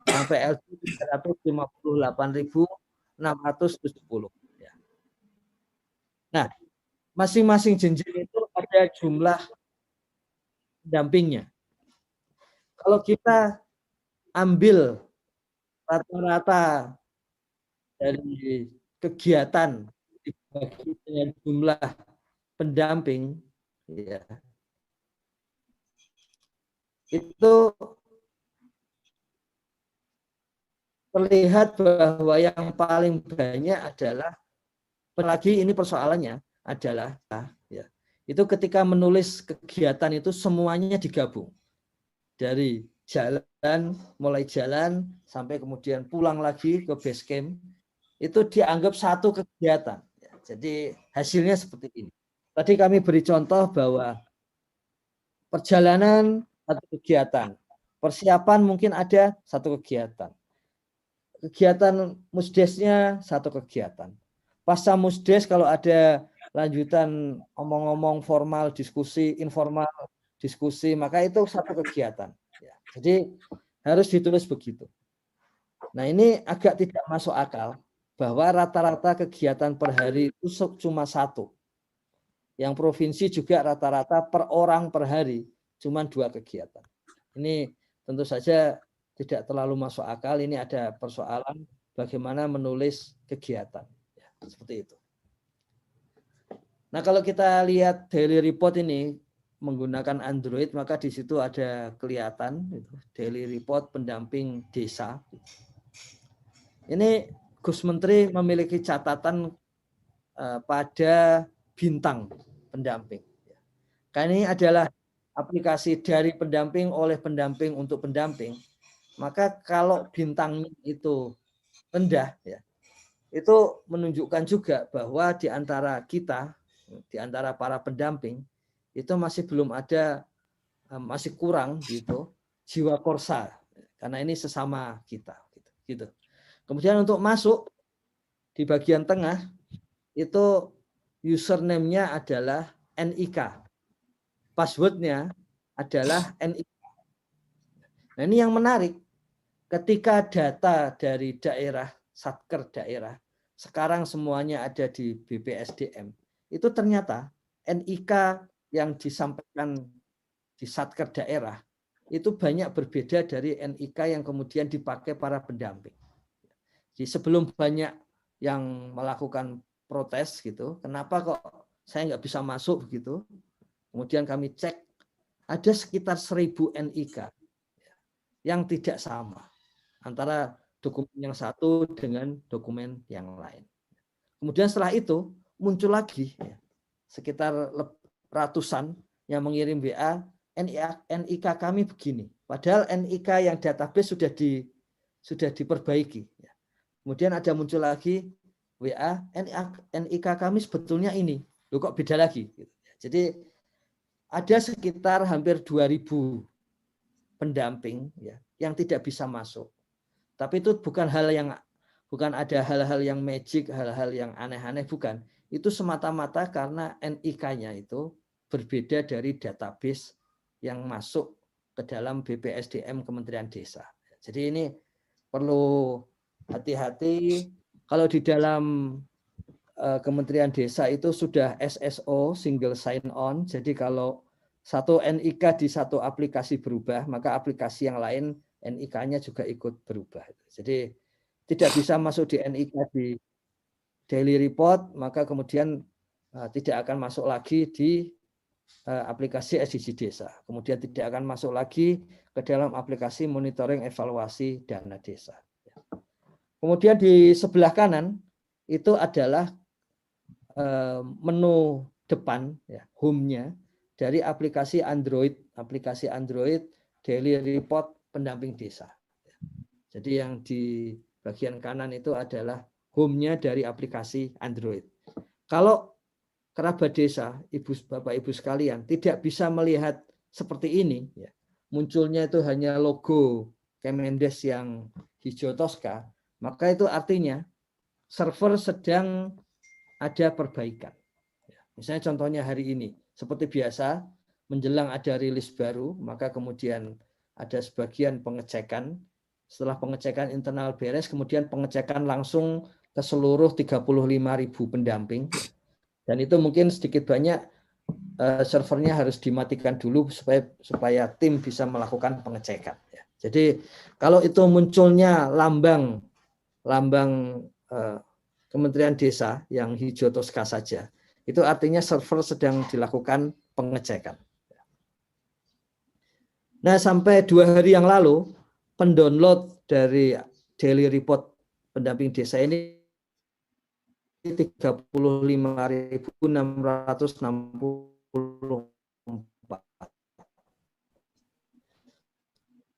yang PLT 358.670. Nah, masing-masing jenjang itu ada jumlah pendampingnya. Kalau kita ambil rata-rata dari kegiatan dibagi dengan jumlah pendamping, ya, itu terlihat bahwa yang paling banyak adalah, apalagi ini persoalannya adalah, ya, itu ketika menulis kegiatan itu semuanya digabung. Dari jalan, mulai jalan sampai kemudian pulang lagi ke base camp, itu dianggap satu kegiatan. Jadi hasilnya seperti ini. Tadi kami beri contoh bahwa perjalanan satu kegiatan, persiapan mungkin ada satu kegiatan, kegiatan musdesnya satu kegiatan, pasca musdes kalau ada lanjutan omong-omong formal, diskusi informal, diskusi, maka itu satu kegiatan. Jadi harus ditulis begitu. Nah, ini agak tidak masuk akal bahwa rata-rata kegiatan per hari itu cuma satu. Yang provinsi juga rata-rata per orang per hari cuma 2 kegiatan. Ini tentu saja tidak terlalu masuk akal. Ini ada persoalan bagaimana menulis kegiatan. Ya, seperti itu. Nah, kalau kita lihat daily report ini menggunakan Android, maka di situ ada kelihatan daily report pendamping desa. Ini Gus Menteri memiliki catatan pada bintang pendamping. Karena ini adalah aplikasi dari pendamping oleh pendamping untuk pendamping. Maka kalau bintangnya itu rendah, ya, itu menunjukkan juga bahwa di antara kita, di antara para pendamping, itu masih belum ada, masih kurang gitu jiwa korsa, karena ini sesama kita gitu. Kemudian untuk masuk di bagian tengah itu username-nya adalah NIK, password-nya adalah NIK. Nah, ini yang menarik, ketika data dari daerah, satker daerah sekarang semuanya ada di BPSDM, itu ternyata NIK yang disampaikan di satker daerah itu banyak berbeda dari NIK yang kemudian dipakai para pendamping. Jadi sebelum banyak yang melakukan protes gitu, kenapa kok saya nggak bisa masuk begitu? Kemudian kami cek ada sekitar 1.000 NIK yang tidak sama antara dokumen yang satu dengan dokumen yang lain. Kemudian setelah itu muncul lagi sekitar ratusan yang mengirim WA, NIK kami begini. Padahal NIK yang database sudah diperbaiki. Kemudian ada muncul lagi WA, NIK kami sebetulnya ini. Loh, kok beda lagi? Jadi ada sekitar hampir 2.000 pendamping yang tidak bisa masuk. Tapi itu bukan ada hal-hal yang magic, hal-hal yang aneh-aneh, bukan. Itu semata-mata karena NIK-nya itu berbeda dari database yang masuk ke dalam BPSDM Kementerian Desa. Jadi ini perlu hati-hati. Kalau di dalam Kementerian Desa itu sudah SSO, single sign on. Jadi kalau satu NIK di satu aplikasi berubah, maka aplikasi yang lain NIK-nya juga ikut berubah. Jadi tidak bisa masuk di NIK di daily report, maka kemudian tidak akan masuk lagi di aplikasi SDG Desa. Kemudian tidak akan masuk lagi ke dalam aplikasi monitoring evaluasi dana desa. Kemudian di sebelah kanan itu adalah menu depan, ya, home-nya dari aplikasi Android Daily Report Pendamping Desa. Jadi yang di bagian kanan itu adalah home-nya dari aplikasi Android. Kalau kerabat desa, Bapak Ibu sekalian, tidak bisa melihat seperti ini, ya, munculnya itu hanya logo Kemendes yang hijau toska, maka itu artinya server sedang ada perbaikan. Misalnya contohnya hari ini, seperti biasa, menjelang ada rilis baru, maka kemudian ada sebagian pengecekan. Setelah pengecekan internal beres, kemudian pengecekan langsung ke seluruh 35.000 pendamping. Dan itu mungkin sedikit banyak servernya harus dimatikan dulu supaya tim bisa melakukan pengecekan. Jadi kalau itu munculnya lambang Kementerian Desa yang hijau toska saja, itu artinya server sedang dilakukan pengecekan. Nah, sampai 2 hari yang lalu, pendownload dari daily report pendamping desa ini 35.664.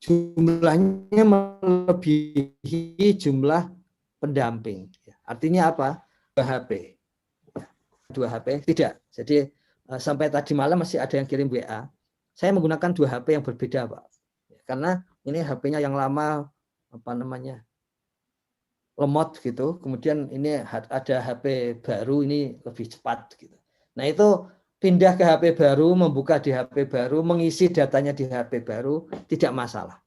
Jumlahnya melebihi jumlah pendamping. Artinya apa? 2 HP. 2 HP? Tidak. Jadi sampai tadi malam masih ada yang kirim WA. Saya menggunakan 2 HP yang berbeda, Pak. Karena ini HP-nya yang lama, lemot gitu. Kemudian ini ada HP baru, ini lebih cepat gitu. Nah, itu pindah ke HP baru, membuka di HP baru, mengisi datanya di HP baru, tidak masalah.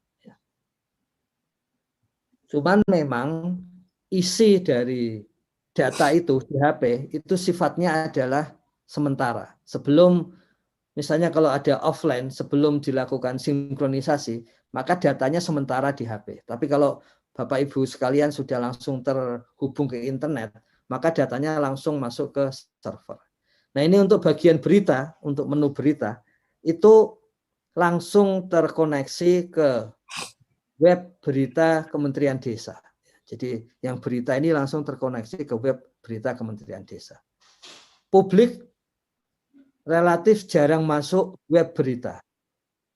Cuman memang isi dari data itu di HP itu sifatnya adalah sementara. Sebelum, misalnya kalau ada offline, sebelum dilakukan sinkronisasi, maka datanya sementara di HP. Tapi kalau Bapak Ibu sekalian sudah langsung terhubung ke internet, maka datanya langsung masuk ke server. Nah, ini untuk bagian berita, untuk menu berita, itu langsung terkoneksi ke web berita Kementerian Desa. Jadi yang berita ini langsung terkoneksi ke web berita Kementerian Desa. Publik relatif jarang masuk web berita.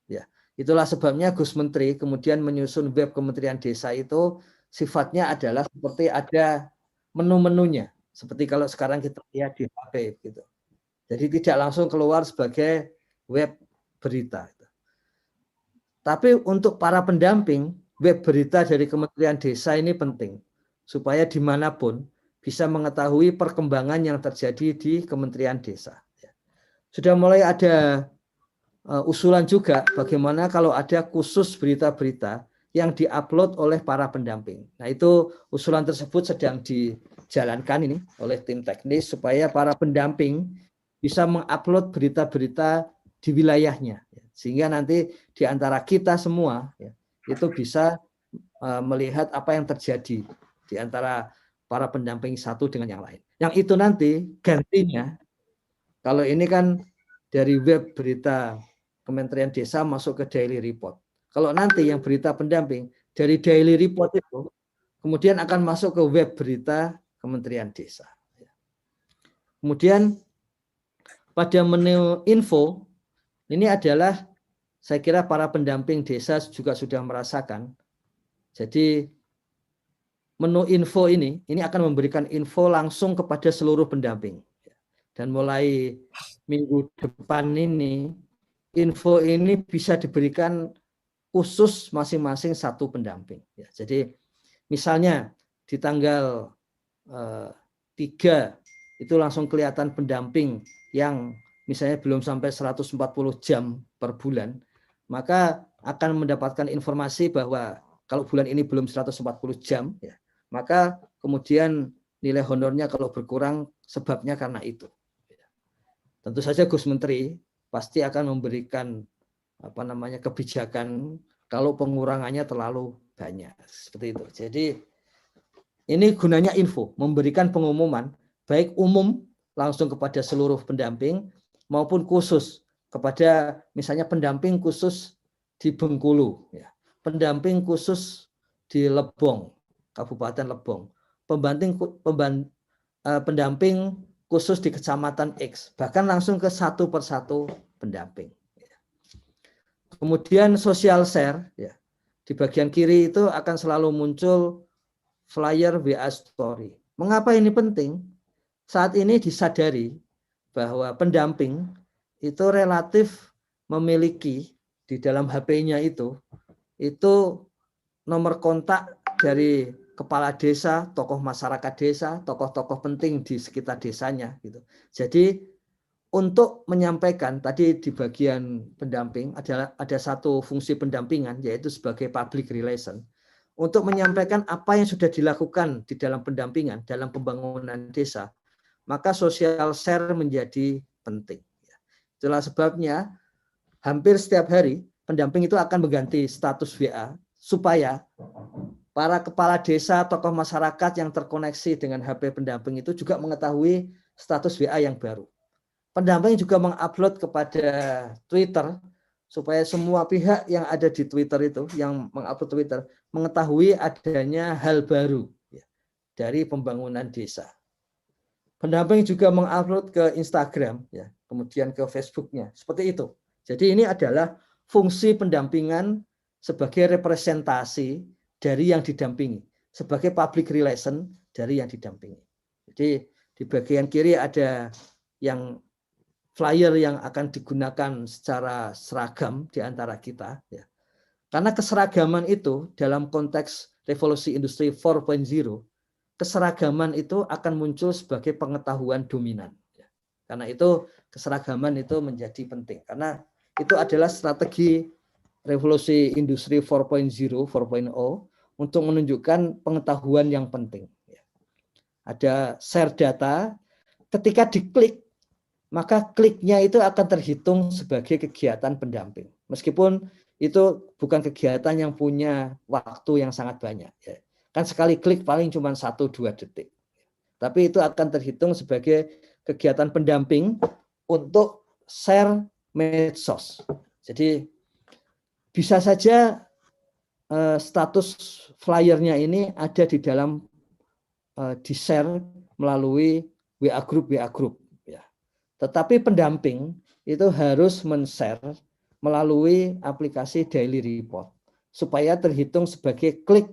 Ya, itulah sebabnya Gus Menteri kemudian menyusun web Kementerian Desa itu sifatnya adalah seperti ada menu-menunya, seperti kalau sekarang kita lihat di HP gitu. Jadi tidak langsung keluar sebagai web berita. Tapi untuk para pendamping, web berita dari Kementerian Desa ini penting, supaya dimanapun bisa mengetahui perkembangan yang terjadi di Kementerian Desa. Sudah mulai ada usulan juga bagaimana kalau ada khusus berita-berita yang diupload oleh para pendamping. Nah, itu usulan tersebut sedang dijalankan ini oleh tim teknis supaya para pendamping bisa mengupload berita-berita di wilayahnya. Sehingga nanti di antara kita semua itu bisa melihat apa yang terjadi di antara para pendamping satu dengan yang lain. Yang itu nanti gantinya, kalau ini kan dari web berita Kementerian Desa masuk ke daily report. Kalau nanti yang berita pendamping dari daily report itu kemudian akan masuk ke web berita Kementerian Desa. Kemudian pada menu info ini adalah, saya kira para pendamping desa juga sudah merasakan. Jadi menu info ini akan memberikan info langsung kepada seluruh pendamping. Dan mulai minggu depan ini, info ini bisa diberikan khusus masing-masing satu pendamping. Jadi misalnya di tanggal 3 itu langsung kelihatan pendamping yang misalnya belum sampai 140 jam per bulan, maka akan mendapatkan informasi bahwa kalau bulan ini belum 140 jam, maka kemudian nilai honornya kalau berkurang sebabnya karena itu. Tentu saja Gus Menteri pasti akan memberikan kebijakan kalau pengurangannya terlalu banyak seperti itu. Jadi ini gunanya info, memberikan pengumuman baik umum langsung kepada seluruh pendamping maupun khusus kepada misalnya pendamping khusus di Bengkulu, ya. Pendamping khusus di Lebong, Kabupaten Lebong, pendamping khusus di Kecamatan X, bahkan langsung ke satu persatu pendamping. Kemudian social share, ya. Di bagian kiri itu akan selalu muncul flyer WA Story. Mengapa ini penting? Saat ini disadari bahwa pendamping itu relatif memiliki di dalam HP-nya itu nomor kontak dari kepala desa, tokoh masyarakat desa, tokoh-tokoh penting di sekitar desanya gitu. Jadi untuk menyampaikan tadi di bagian pendamping ada satu fungsi pendampingan yaitu sebagai public relation untuk menyampaikan apa yang sudah dilakukan di dalam pendampingan dalam pembangunan desa, maka social share menjadi penting. Itulah sebabnya hampir setiap hari pendamping itu akan mengganti status WA supaya para kepala desa, tokoh masyarakat yang terkoneksi dengan HP pendamping itu juga mengetahui status WA yang baru. Pendamping juga mengupload kepada Twitter supaya semua pihak yang ada di Twitter itu, yang mengupload Twitter, mengetahui adanya hal baru ya, dari pembangunan desa. Pendamping juga mengupload ke Instagram, ya, kemudian ke Facebooknya, seperti itu. Jadi ini adalah fungsi pendampingan sebagai representasi dari yang didampingi, sebagai public relation dari yang didampingi. Jadi di bagian kiri ada yang flyer yang akan digunakan secara seragam di antara kita, ya. Karena keseragaman itu dalam konteks revolusi industri 4.0, keseragaman itu akan muncul sebagai pengetahuan dominan. Ya. Karena itu keseragaman itu menjadi penting. Karena itu adalah strategi revolusi industri 4.0 untuk menunjukkan pengetahuan yang penting. Ya. Ada share data, ketika diklik maka kliknya itu akan terhitung sebagai kegiatan pendamping. Meskipun itu bukan kegiatan yang punya waktu yang sangat banyak. Ya. Kan sekali klik paling cuma 1-2 detik. Tapi itu akan terhitung sebagai kegiatan pendamping untuk share medsos. Jadi bisa saja status flyernya ini ada di dalam di-share melalui WA group. Tetapi pendamping itu harus men-share melalui aplikasi Daily Report supaya terhitung sebagai klik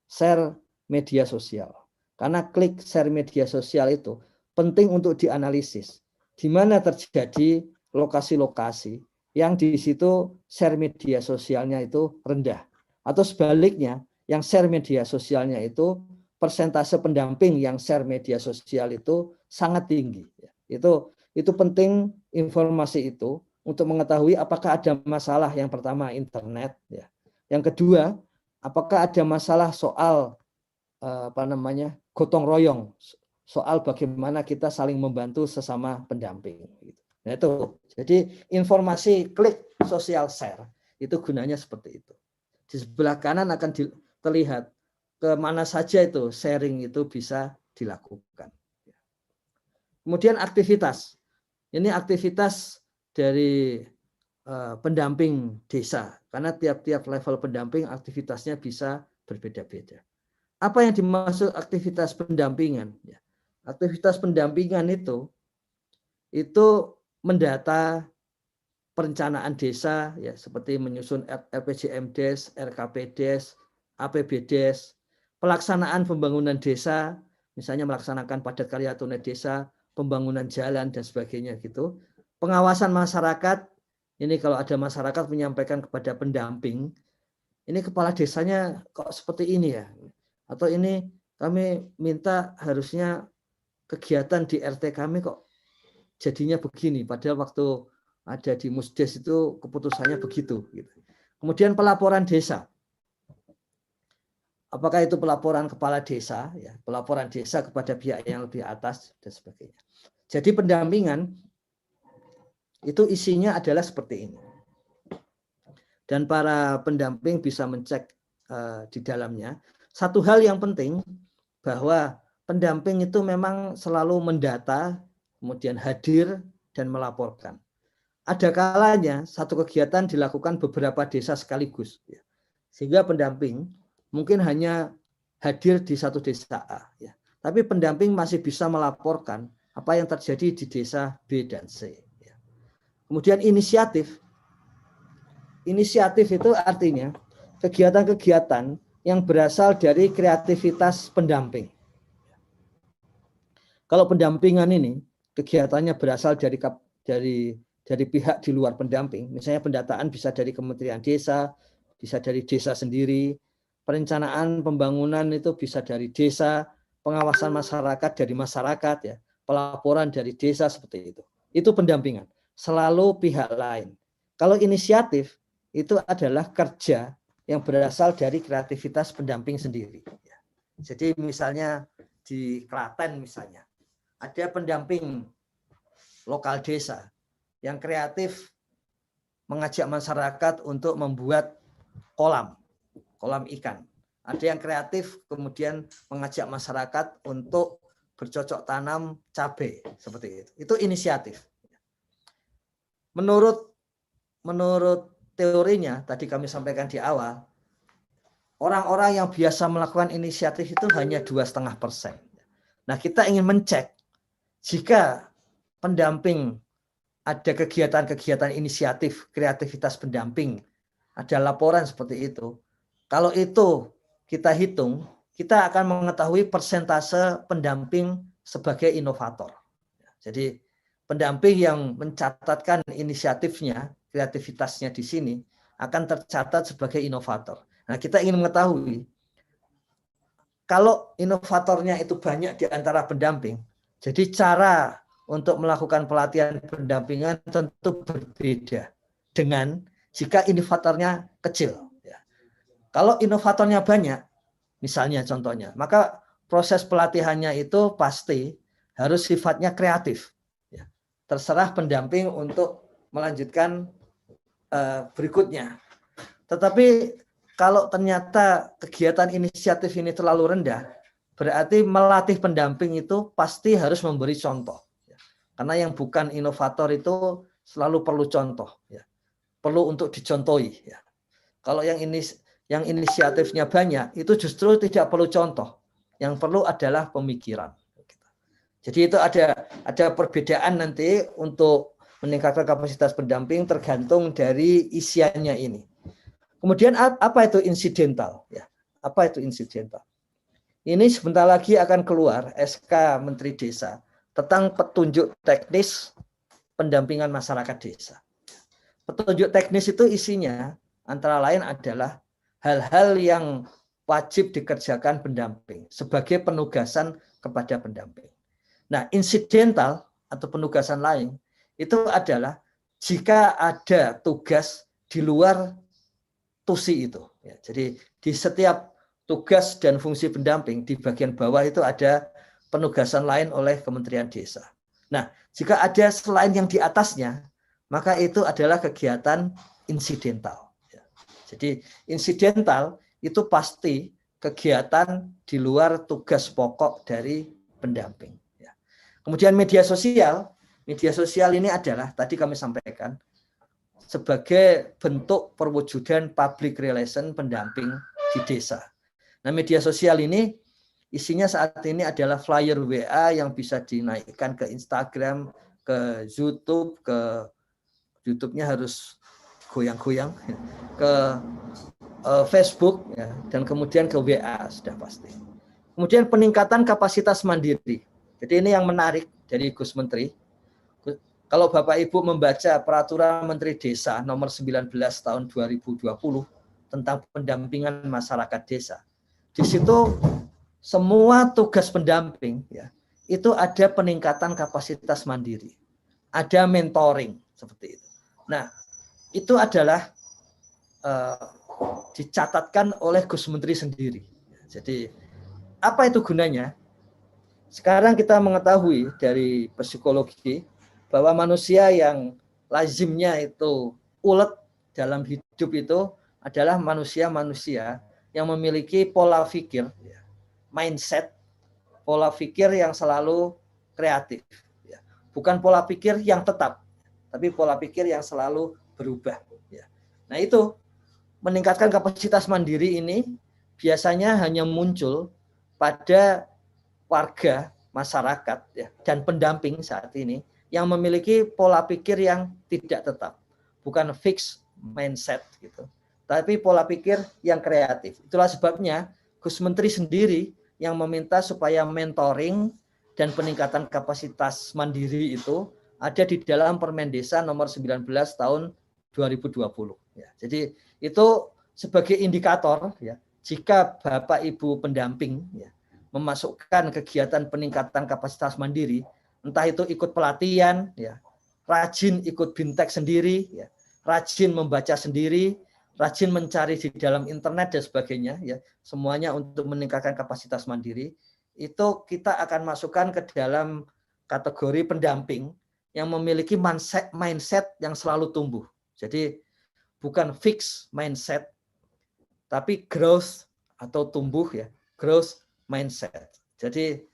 share media sosial. Karena klik share media sosial itu penting untuk dianalisis. Di mana terjadi lokasi-lokasi yang di situ share media sosialnya itu rendah. Atau sebaliknya, yang share media sosialnya itu persentase pendamping yang share media sosial itu sangat tinggi. Itu penting informasi itu untuk mengetahui apakah ada masalah yang pertama internet, ya. Yang kedua, apakah ada masalah soal gotong royong, soal bagaimana kita saling membantu sesama pendamping. Nah itu, jadi informasi klik social share itu gunanya seperti itu. Di sebelah kanan akan terlihat kemana saja itu sharing itu bisa dilakukan. Kemudian aktivitas. Ini aktivitas dari pendamping desa, karena tiap-tiap level pendamping aktivitasnya bisa berbeda-beda. Apa yang dimaksud aktivitas pendampingan? Aktivitas pendampingan itu mendata perencanaan desa, ya, seperti menyusun RPJMdes, RKPdes, APBdes, pelaksanaan pembangunan desa, misalnya melaksanakan padat karya tunai desa, pembangunan jalan dan sebagainya gitu. Pengawasan masyarakat, ini kalau ada masyarakat menyampaikan kepada pendamping, ini kepala desanya kok seperti ini ya, atau ini kami minta harusnya kegiatan di RT kami kok jadinya begini, padahal waktu ada di Musdes itu keputusannya begitu. Kemudian pelaporan desa. apakah itu pelaporan kepala desa, ya, pelaporan desa kepada pihak yang lebih atas dan sebagainya. Jadi pendampingan itu isinya adalah seperti ini. Dan para pendamping bisa mencek di dalamnya. Satu hal yang penting bahwa pendamping itu memang selalu mendata, kemudian hadir dan melaporkan. Ada kalanya satu kegiatan dilakukan beberapa desa sekaligus, sehingga pendamping mungkin hanya hadir di satu desa A, ya. Tapi pendamping masih bisa melaporkan apa yang terjadi di desa B dan C. Ya. Kemudian inisiatif itu artinya kegiatan-kegiatan yang berasal dari kreativitas pendamping. Kalau pendampingan ini kegiatannya berasal dari pihak di luar pendamping, misalnya pendataan bisa dari Kementerian Desa, bisa dari desa sendiri, perencanaan pembangunan itu bisa dari desa, pengawasan masyarakat dari masyarakat, ya, pelaporan dari desa, seperti itu. Itu pendampingan, selalu pihak lain. Kalau inisiatif itu adalah kerja yang berasal dari kreativitas pendamping sendiri. Jadi misalnya di Klaten misalnya, ada pendamping lokal desa yang kreatif mengajak masyarakat untuk membuat kolam ikan. Ada yang kreatif kemudian mengajak masyarakat untuk bercocok tanam cabai, seperti itu. Itu inisiatif. Menurut teorinya tadi kami sampaikan di awal, orang-orang yang biasa melakukan inisiatif itu hanya 2,5%. Nah, kita ingin mencek jika pendamping ada kegiatan-kegiatan inisiatif, kreativitas pendamping, ada laporan seperti itu. Kalau itu kita hitung, kita akan mengetahui persentase pendamping sebagai inovator. Jadi pendamping yang mencatatkan inisiatifnya, kreativitasnya di sini akan tercatat sebagai inovator. Nah, kita ingin mengetahui kalau inovatornya itu banyak di antara pendamping, jadi cara untuk melakukan pelatihan pendampingan tentu berbeda dengan jika inovatornya kecil. Kalau inovatornya banyak, misalnya contohnya, maka proses pelatihannya itu pasti harus sifatnya kreatif. Terserah pendamping untuk melanjutkan berikutnya. Tetapi kalau ternyata kegiatan inisiatif ini terlalu rendah, berarti melatih pendamping itu pasti harus memberi contoh. Karena yang bukan inovator itu selalu perlu contoh. Perlu untuk dicontohi. Kalau yang inisiatifnya banyak, itu justru tidak perlu contoh. Yang perlu adalah pemikiran. Jadi itu ada perbedaan nanti untuk meningkatkan kapasitas pendamping tergantung dari isiannya ini. Kemudian apa itu insidental? Apa itu insidental? Ini sebentar lagi akan keluar SK Menteri Desa tentang petunjuk teknis pendampingan masyarakat desa. Petunjuk teknis itu isinya antara lain adalah hal-hal yang wajib dikerjakan pendamping sebagai penugasan kepada pendamping. Nah, insidental atau penugasan lain itu adalah jika ada tugas di luar tusi itu. Jadi di setiap tugas dan fungsi pendamping di bagian bawah itu ada penugasan lain oleh Kementerian Desa. Nah, jika ada selain yang di atasnya, maka itu adalah kegiatan insidental. Jadi insidental itu pasti kegiatan di luar tugas pokok dari pendamping. Kemudian media sosial ini adalah tadi kami sampaikan sebagai bentuk perwujudan public relation pendamping di desa. Nah, media sosial ini isinya saat ini adalah flyer WA yang bisa dinaikkan ke Instagram, ke YouTube, ke YouTube-nya harus goyang-goyang, ke Facebook, ya, dan kemudian ke WA sudah pasti. Kemudian peningkatan kapasitas mandiri. Jadi ini yang menarik dari Gus Menteri. Kalau Bapak Ibu membaca Peraturan Menteri Desa nomor 19 tahun 2020 tentang pendampingan masyarakat desa, di situ semua tugas pendamping itu ada peningkatan kapasitas mandiri, ada mentoring seperti itu. Nah, itu adalah dicatatkan oleh Gus Menteri sendiri. Jadi apa itu gunanya? Sekarang kita mengetahui dari psikologi bahwa manusia yang lazimnya itu ulet dalam hidup itu adalah manusia-manusia yang memiliki pola pikir, mindset, pola pikir yang selalu kreatif. Bukan pola pikir yang tetap, tapi pola pikir yang selalu berubah. Nah itu meningkatkan kapasitas mandiri ini biasanya hanya muncul pada warga, masyarakat dan pendamping saat ini yang memiliki pola pikir yang tidak tetap, bukan fixed mindset gitu, tapi pola pikir yang kreatif. Itulah sebabnya Gus Menteri sendiri yang meminta supaya mentoring dan peningkatan kapasitas mandiri itu ada di dalam Permen Desa nomor 19 tahun 2020. Jadi itu sebagai indikator jika Bapak Ibu pendamping memasukkan kegiatan peningkatan kapasitas mandiri, entah itu ikut pelatihan, rajin ikut bintek sendiri, rajin membaca sendiri, rajin mencari di dalam internet dan sebagainya, semuanya untuk meningkatkan kapasitas mandiri, itu kita akan masukkan ke dalam kategori pendamping yang memiliki mindset yang selalu tumbuh. Jadi bukan fixed mindset, tapi growth atau tumbuh growth mindset. Jadi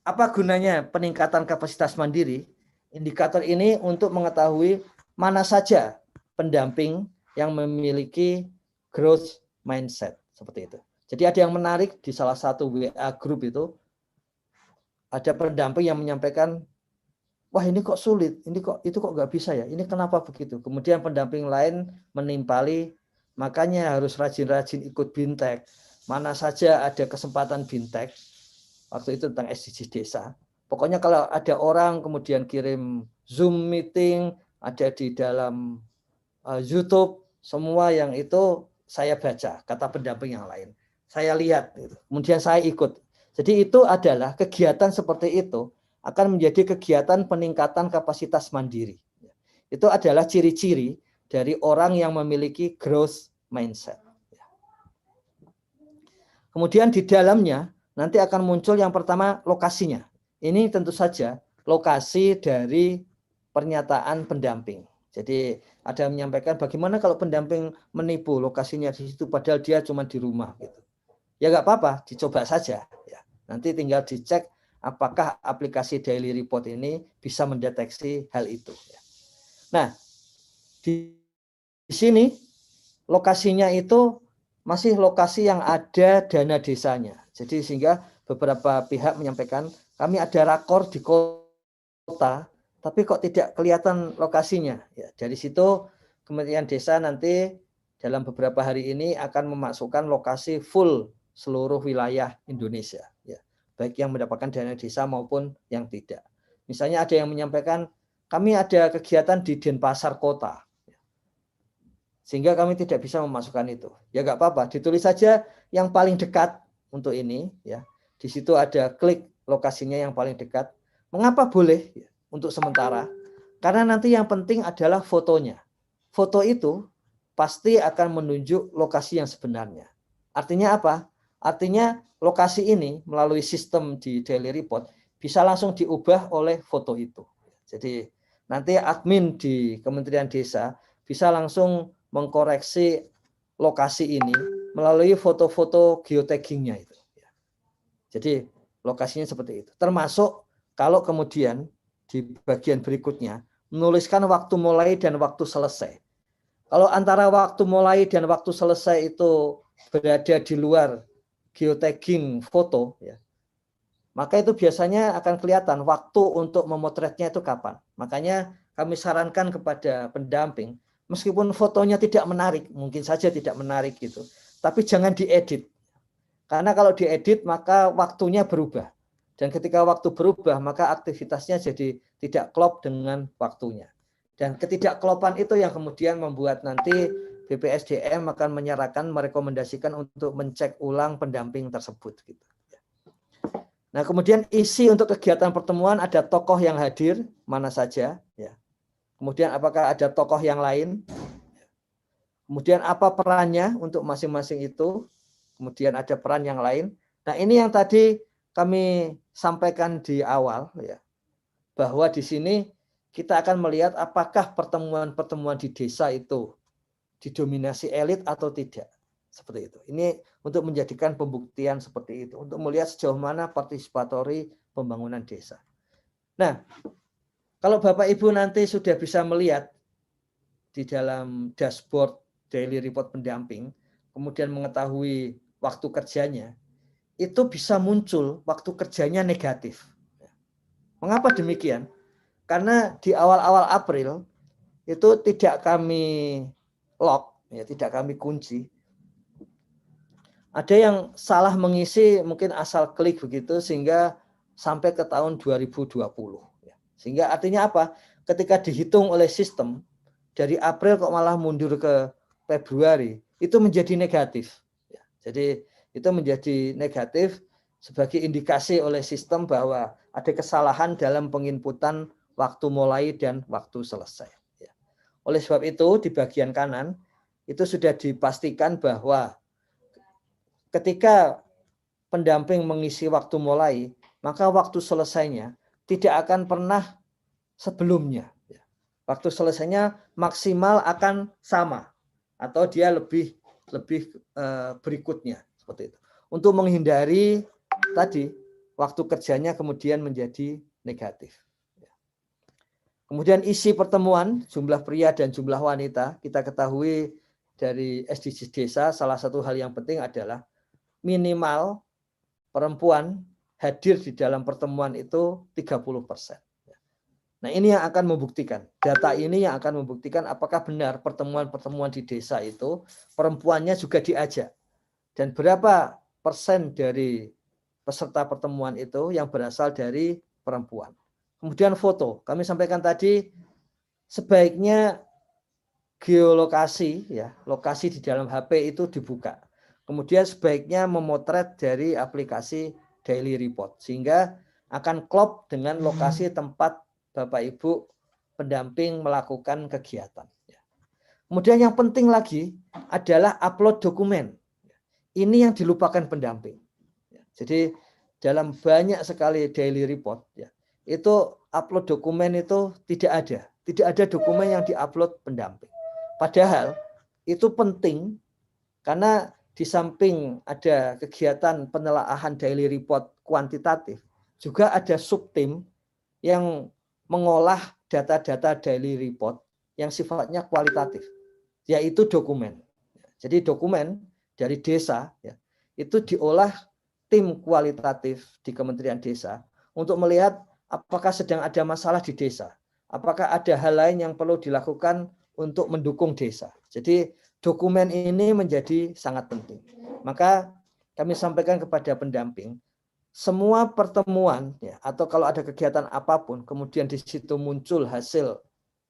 apa gunanya peningkatan kapasitas mandiri? Indikator ini untuk mengetahui mana saja pendamping yang memiliki growth mindset seperti itu. Jadi ada yang menarik di salah satu WA group itu ada pendamping yang menyampaikan, wah ini kok sulit, ini kok itu kok nggak bisa ya, ini kenapa begitu? Kemudian pendamping lain menimpali, makanya harus rajin-rajin ikut bintek. Mana saja ada kesempatan bintek, waktu itu tentang SDGs desa. Pokoknya kalau ada orang kemudian kirim Zoom meeting, ada di dalam YouTube, semua yang itu saya baca, kata pendamping yang lain. Saya lihat, kemudian saya ikut. Jadi itu adalah kegiatan seperti itu akan menjadi kegiatan peningkatan kapasitas mandiri. Itu adalah ciri-ciri dari orang yang memiliki growth mindset. Kemudian di dalamnya nanti akan muncul yang pertama lokasinya. Ini tentu saja lokasi dari pernyataan pendamping. Jadi ada yang menyampaikan bagaimana kalau pendamping menipu lokasinya di situ padahal dia cuma di rumah gitu. Ya nggak apa-apa, dicoba saja. Nanti tinggal dicek apakah aplikasi Daily Report ini bisa mendeteksi hal itu. Nah, di sini lokasinya itu masih lokasi yang ada dana desanya. Jadi sehingga beberapa pihak menyampaikan kami ada rakor di kota, tapi kok tidak kelihatan lokasinya. Dari situ Kementerian Desa nanti dalam beberapa hari ini akan memasukkan lokasi full seluruh wilayah Indonesia. Baik yang mendapatkan dana desa maupun yang tidak. Misalnya ada yang menyampaikan kami ada kegiatan di Denpasar kota, sehingga kami tidak bisa memasukkan itu. Ya nggak apa-apa, ditulis saja yang paling dekat untuk ini. Di situ ada klik lokasinya yang paling dekat. Mengapa boleh? Untuk sementara, karena nanti yang penting adalah fotonya. Foto itu pasti akan menunjuk lokasi yang sebenarnya. Artinya apa? Artinya lokasi ini melalui sistem di Daily Report bisa langsung diubah oleh foto itu. Jadi nanti admin di Kementerian Desa bisa langsung mengkoreksi lokasi ini melalui foto-foto geotaggingnya itu. Jadi lokasinya seperti itu. Termasuk kalau kemudian di bagian berikutnya menuliskan waktu mulai dan waktu selesai. Kalau antara waktu mulai dan waktu selesai itu berada di luar geotagging foto, maka itu biasanya akan kelihatan waktu untuk memotretnya itu kapan. Makanya kami sarankan kepada pendamping, meskipun fotonya tidak menarik, mungkin saja tidak menarik gitu, tapi jangan diedit. Karena kalau diedit maka waktunya berubah. Dan ketika waktu berubah maka aktivitasnya jadi tidak klop dengan waktunya. Dan ketidakkelopan itu yang kemudian membuat nanti BPSDM akan menyerahkan, merekomendasikan untuk mencek ulang pendamping tersebut. Gitu. Nah kemudian isi untuk kegiatan pertemuan ada tokoh yang hadir, mana saja. Kemudian apakah ada tokoh yang lain. Kemudian apa perannya untuk masing-masing itu. Kemudian ada peran yang lain. Nah, ini yang tadi kami sampaikan di awal ya, bahwa di sini kita akan melihat apakah pertemuan-pertemuan di desa itu didominasi elit atau tidak. Seperti itu. Ini untuk menjadikan pembuktian seperti itu, untuk melihat sejauh mana partisipatori pembangunan desa. Nah, kalau Bapak Ibu nanti sudah bisa melihat di dalam dashboard daily report pendamping, kemudian mengetahui waktu kerjanya, itu bisa muncul waktu kerjanya negatif. Mengapa demikian? Karena di awal-awal April itu tidak kami lock, ya, tidak kami kunci. Ada yang salah mengisi, mungkin asal klik begitu sehingga sampai ke tahun 2020. Sehingga artinya apa? Ketika dihitung oleh sistem, dari April kok malah mundur ke Februari, itu menjadi negatif. Jadi itu menjadi negatif sebagai indikasi oleh sistem bahwa ada kesalahan dalam penginputan waktu mulai dan waktu selesai. Oleh sebab itu di bagian kanan itu sudah dipastikan bahwa ketika pendamping mengisi waktu mulai, maka waktu selesainya tidak akan pernah sebelumnya. Waktu selesainya maksimal akan sama atau dia lebih berikutnya seperti itu. Untuk menghindari tadi waktu kerjanya kemudian menjadi negatif. Kemudian isi pertemuan, jumlah pria dan jumlah wanita, kita ketahui dari SDGs desa salah satu hal yang penting adalah minimal perempuan hadir di dalam pertemuan itu 30%. Nah, ini yang akan membuktikan, data ini yang akan membuktikan apakah benar pertemuan-pertemuan di desa itu perempuannya juga diajak. Dan berapa persen dari peserta pertemuan itu yang berasal dari perempuan. Kemudian foto, kami sampaikan tadi sebaiknya geolokasi, ya, lokasi di dalam HP itu dibuka. Kemudian sebaiknya memotret dari aplikasi daily report sehingga akan klop dengan lokasi tempat Bapak Ibu pendamping melakukan kegiatan. Kemudian yang penting lagi adalah upload dokumen. Ini yang dilupakan pendamping. Jadi dalam banyak sekali daily report, ya, itu upload dokumen itu tidak ada dokumen yang diupload pendamping. Padahal itu penting karena di samping ada kegiatan penelaahan daily report kuantitatif, juga ada subtim yang mengolah data-data daily report yang sifatnya kualitatif, yaitu dokumen. Jadi dokumen dari desa, ya, itu diolah tim kualitatif di Kementerian Desa untuk melihat apakah sedang ada masalah di desa, apakah ada hal lain yang perlu dilakukan untuk mendukung desa. Jadi dokumen ini menjadi sangat penting. Maka kami sampaikan kepada pendamping, semua pertemuan, ya, atau kalau ada kegiatan apapun, kemudian di situ muncul hasil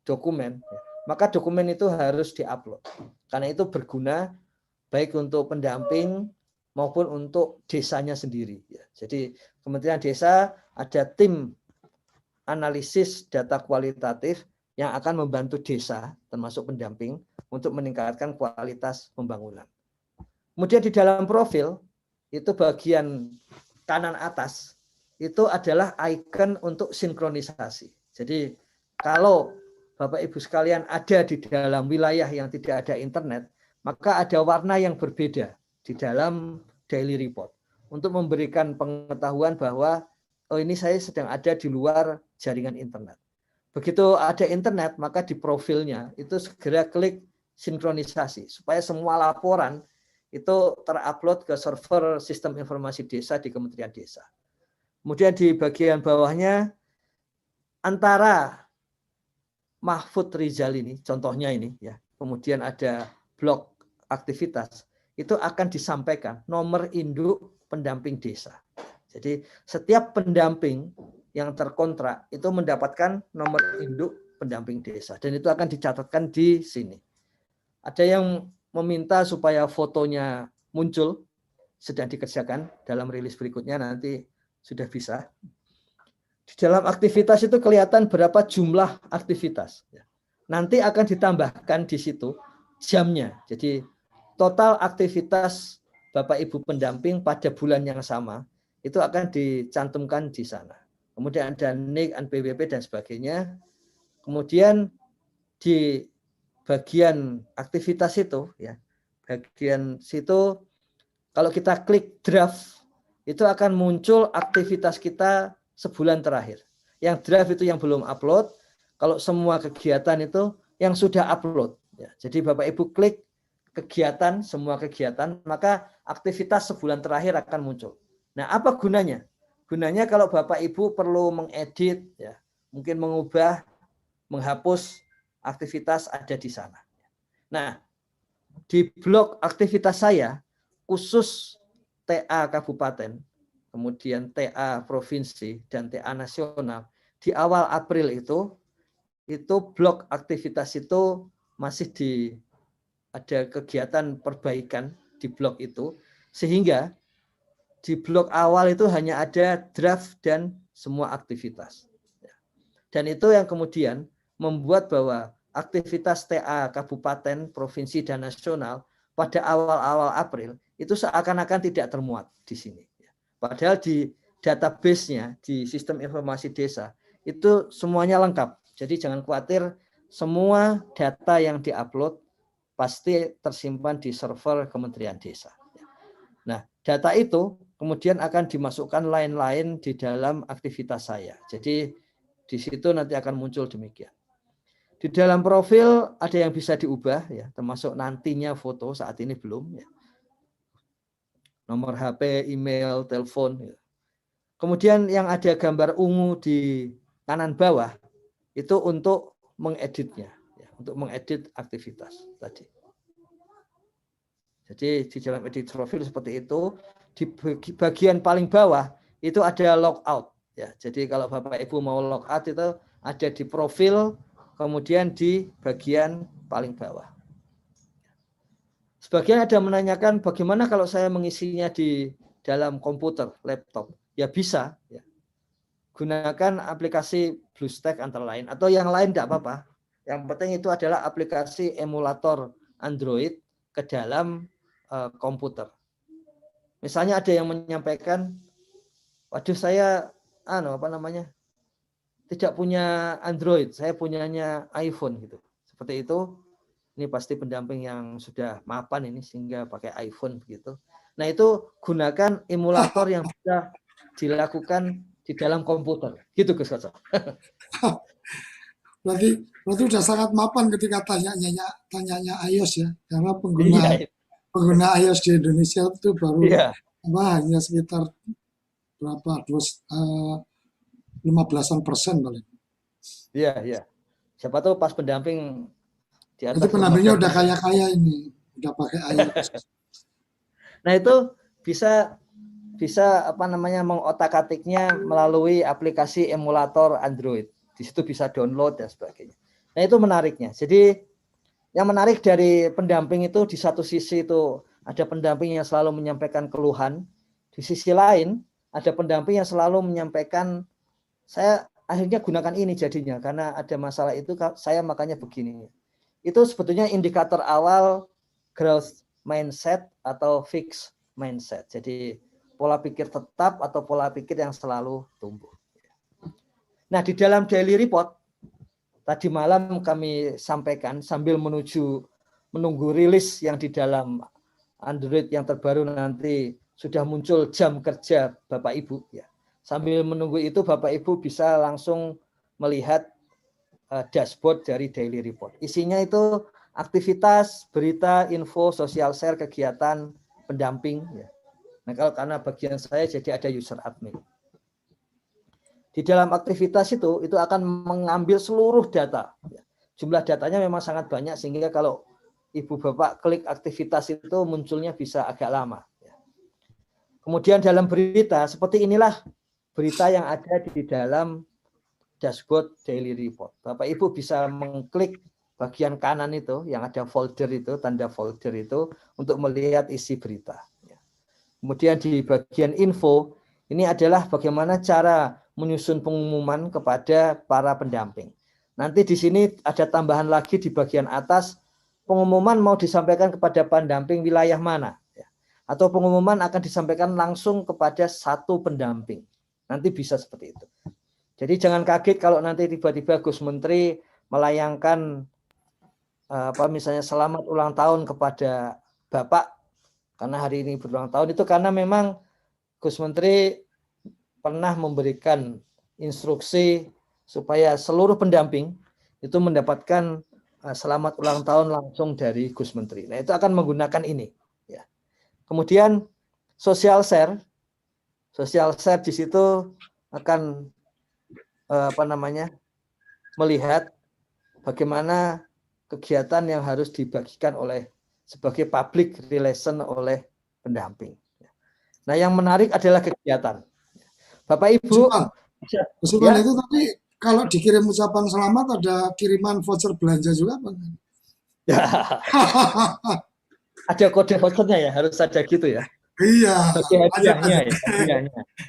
dokumen, ya, maka dokumen itu harus diupload. Karena itu berguna baik untuk pendamping maupun untuk desanya sendiri. Ya. Jadi Kementerian Desa ada tim analisis data kualitatif yang akan membantu desa, termasuk pendamping, untuk meningkatkan kualitas pembangunan. Kemudian di dalam profil, itu bagian kanan atas, itu adalah icon untuk sinkronisasi. Jadi kalau Bapak Ibu sekalian ada di dalam wilayah yang tidak ada internet, maka ada warna yang berbeda di dalam daily report untuk memberikan pengetahuan bahwa oh ini saya sedang ada di luar jaringan internet. Begitu ada internet, maka di profilnya itu segera klik sinkronisasi supaya semua laporan itu terupload ke server sistem informasi desa di Kementerian Desa. Kemudian di bagian bawahnya antara Mahfud Rizal ini, contohnya ini, ya. Kemudian ada blok aktivitas, itu akan disampaikan nomor induk pendamping desa. Jadi setiap pendamping yang terkontrak itu mendapatkan nomor induk pendamping desa dan itu akan dicatatkan di sini. Ada yang meminta supaya fotonya muncul, sedang dikerjakan dalam rilis berikutnya, nanti sudah bisa. Di dalam aktivitas itu kelihatan berapa jumlah aktivitas. Nanti akan ditambahkan di situ jamnya. Jadi total aktivitas Bapak Ibu pendamping pada bulan yang sama, itu akan dicantumkan di sana. Kemudian ada NIK, NPWP dan sebagainya. Kemudian di bagian aktivitas itu, ya, bagian situ kalau kita klik draft, itu akan muncul aktivitas kita sebulan terakhir. Yang draft itu yang belum upload, kalau semua kegiatan itu yang sudah upload. Ya, jadi Bapak Ibu klik kegiatan, semua kegiatan, maka aktivitas sebulan terakhir akan muncul. Nah, apa gunanya? Gunanya kalau Bapak Ibu perlu mengedit, ya, mungkin mengubah, menghapus aktivitas ada di sana. Nah, di blog aktivitas saya, khusus TA Kabupaten, kemudian TA Provinsi, dan TA Nasional, di awal April itu blok aktivitas itu masih ada kegiatan perbaikan di blok itu, sehingga di blok awal itu hanya ada draft dan semua aktivitas. Dan itu yang kemudian membuat bahwa aktivitas TA Kabupaten, Provinsi, dan Nasional pada awal-awal April itu seakan-akan tidak termuat di sini. Padahal di database-nya, di sistem informasi desa, itu semuanya lengkap. Jadi jangan khawatir, semua data yang diupload pasti tersimpan di server Kementerian Desa. Nah, data itu kemudian akan dimasukkan lain-lain di dalam aktivitas saya. Jadi di situ nanti akan muncul demikian. Di dalam profil ada yang bisa diubah, ya, termasuk nantinya foto, saat ini belum. Ya. Nomor HP, email, telepon. Ya. Kemudian yang ada gambar ungu di kanan bawah itu untuk mengeditnya, ya, untuk mengedit aktivitas tadi. Jadi di dalam edit profil seperti itu, di bagian paling bawah itu ada logout. Ya, jadi kalau Bapak Ibu mau logout itu ada di profil, kemudian di bagian paling bawah. Sebagian ada menanyakan bagaimana kalau saya mengisinya di dalam komputer, laptop. Ya bisa. Ya. Gunakan aplikasi BlueStack antara lain. Atau yang lain tidak apa-apa. Yang penting itu adalah aplikasi emulator Android ke dalam komputer. Misalnya ada yang menyampaikan, waduh saya tidak punya Android, saya punyanya iPhone gitu. Seperti itu, ini pasti pendamping yang sudah mapan ini sehingga pakai iPhone begitu. Nah itu gunakan emulator yang bisa dilakukan di dalam komputer, gitu Gus Koco. Berarti sudah sangat mapan ketika tanyanya iOS ya, karena pengguna iOS di Indonesia itu baru hanya sekitar berapa 15% paling. Iya. Siapa tahu pas pendamping di atas. Itu pendampingnya udah kaya-kaya ini, udah pakai iOS. Nah itu bisa mengotak-atiknya melalui aplikasi emulator Android. Di situ bisa download dan sebagainya. Nah itu menariknya. Jadi yang menarik dari pendamping itu di satu sisi itu ada pendamping yang selalu menyampaikan keluhan. Di sisi lain ada pendamping yang selalu menyampaikan, saya akhirnya gunakan ini jadinya karena ada masalah itu saya makanya begini. Itu sebetulnya indikator awal growth mindset atau fixed mindset. Jadi pola pikir tetap atau pola pikir yang selalu tumbuh. Nah di dalam daily report tadi malam kami sampaikan sambil menunggu rilis yang di dalam Android yang terbaru nanti sudah muncul jam kerja Bapak Ibu. Ya. Sambil menunggu itu Bapak Ibu bisa langsung melihat dashboard dari daily report. Isinya itu aktivitas, berita, info, social share, kegiatan, pendamping. Ya. Nah kalau karena bagian saya jadi ada user admin. Di dalam aktivitas itu akan mengambil seluruh data. Jumlah datanya memang sangat banyak sehingga kalau Ibu Bapak klik aktivitas itu munculnya bisa agak lama. Kemudian dalam berita, seperti inilah berita yang ada di dalam dashboard daily report. Bapak Ibu bisa mengklik bagian kanan itu yang ada folder itu, tanda folder itu untuk melihat isi berita. Kemudian di bagian info, ini adalah bagaimana cara menyusun pengumuman kepada para pendamping. Nanti di sini ada tambahan lagi di bagian atas, pengumuman mau disampaikan kepada pendamping wilayah mana. atau pengumuman akan disampaikan langsung kepada satu pendamping. Nanti bisa seperti itu. Jadi jangan kaget kalau nanti tiba-tiba Gus Menteri melayangkan misalnya selamat ulang tahun kepada Bapak karena hari ini berulang tahun, itu karena memang Gus Menteri pernah memberikan instruksi supaya seluruh pendamping itu mendapatkan selamat ulang tahun langsung dari Gus Menteri. Nah, itu akan menggunakan ini. Ya. Kemudian social share di situ akan melihat bagaimana kegiatan yang harus dibagikan sebagai public relation oleh pendamping. Nah, yang menarik adalah kegiatan. Bapak Ibu, Usulan itu tadi kalau dikirim ucapan selamat ada kiriman voucher belanja juga, Bang? Ya. Ada kode vouchernya ya, harus ada gitu ya. Iya. Hadiahnya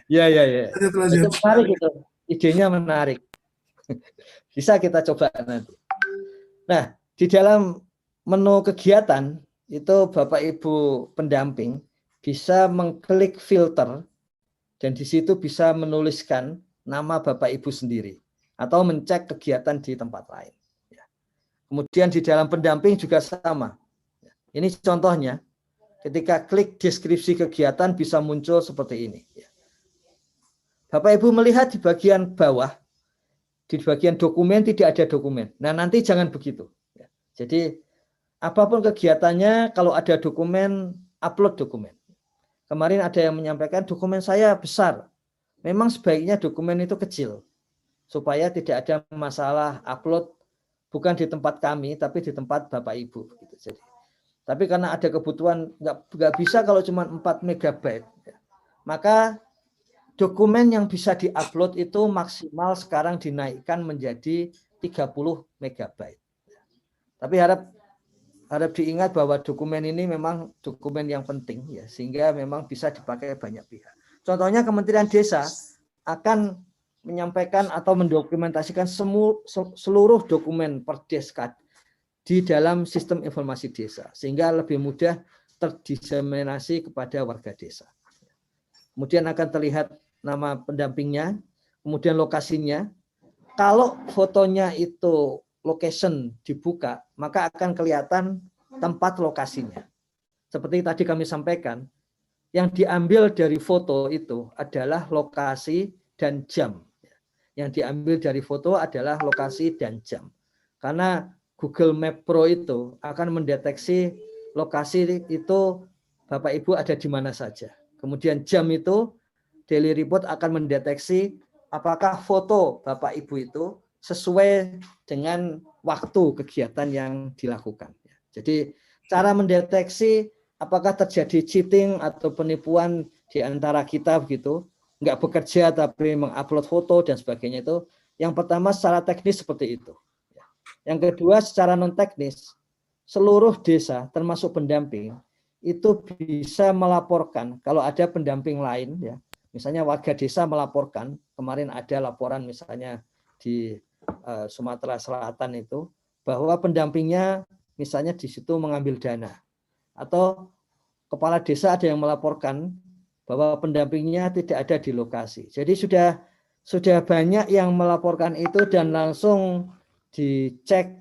ya. Ya. Itu menarik itu. Idenya menarik. Bisa kita coba nanti. Nah, di dalam menu kegiatan itu Bapak Ibu pendamping bisa mengklik filter dan di situ bisa menuliskan nama Bapak Ibu sendiri atau mencek kegiatan di tempat lain. Kemudian di dalam pendamping juga sama. Ini contohnya, ketika klik deskripsi kegiatan bisa muncul seperti ini. Bapak Ibu melihat di bagian bawah, di bagian dokumen tidak ada dokumen. Nah, nanti jangan begitu. Jadi apapun kegiatannya, kalau ada dokumen, upload dokumen. Kemarin ada yang menyampaikan dokumen saya besar. Memang sebaiknya dokumen itu kecil, supaya tidak ada masalah upload bukan di tempat kami, tapi di tempat Bapak Ibu. Jadi, tapi karena ada kebutuhan, nggak bisa kalau cuma 4 MB, maka dokumen yang bisa diupload itu maksimal sekarang dinaikkan menjadi 30 MB. Tapi harap diingat bahwa dokumen ini memang dokumen yang penting ya, sehingga memang bisa dipakai banyak pihak. Contohnya Kementerian Desa akan menyampaikan atau mendokumentasikan seluruh dokumen Perdeskat di dalam sistem informasi desa, sehingga lebih mudah terdiseminasi kepada warga desa. Kemudian akan terlihat nama pendampingnya, kemudian lokasinya. Kalau fotonya itu location dibuka, maka akan kelihatan tempat lokasinya. Seperti tadi kami sampaikan, yang diambil dari foto itu adalah lokasi dan jam. Yang diambil dari foto adalah lokasi dan jam. Karena Google Map Pro itu akan mendeteksi lokasi itu Bapak Ibu ada di mana saja. Kemudian jam itu Daily Report akan mendeteksi apakah foto Bapak Ibu itu sesuai dengan waktu kegiatan yang dilakukan. Jadi cara mendeteksi apakah terjadi cheating atau penipuan di antara kita begitu, nggak bekerja tapi mengupload foto dan sebagainya itu, yang pertama secara teknis seperti itu. Yang kedua secara non teknis, seluruh desa termasuk pendamping itu bisa melaporkan kalau ada pendamping lain ya. Misalnya warga desa melaporkan, kemarin ada laporan misalnya di Sumatera Selatan itu, bahwa pendampingnya misalnya di situ mengambil dana. Atau kepala desa ada yang melaporkan bahwa pendampingnya tidak ada di lokasi. Jadi sudah banyak yang melaporkan itu dan langsung dicek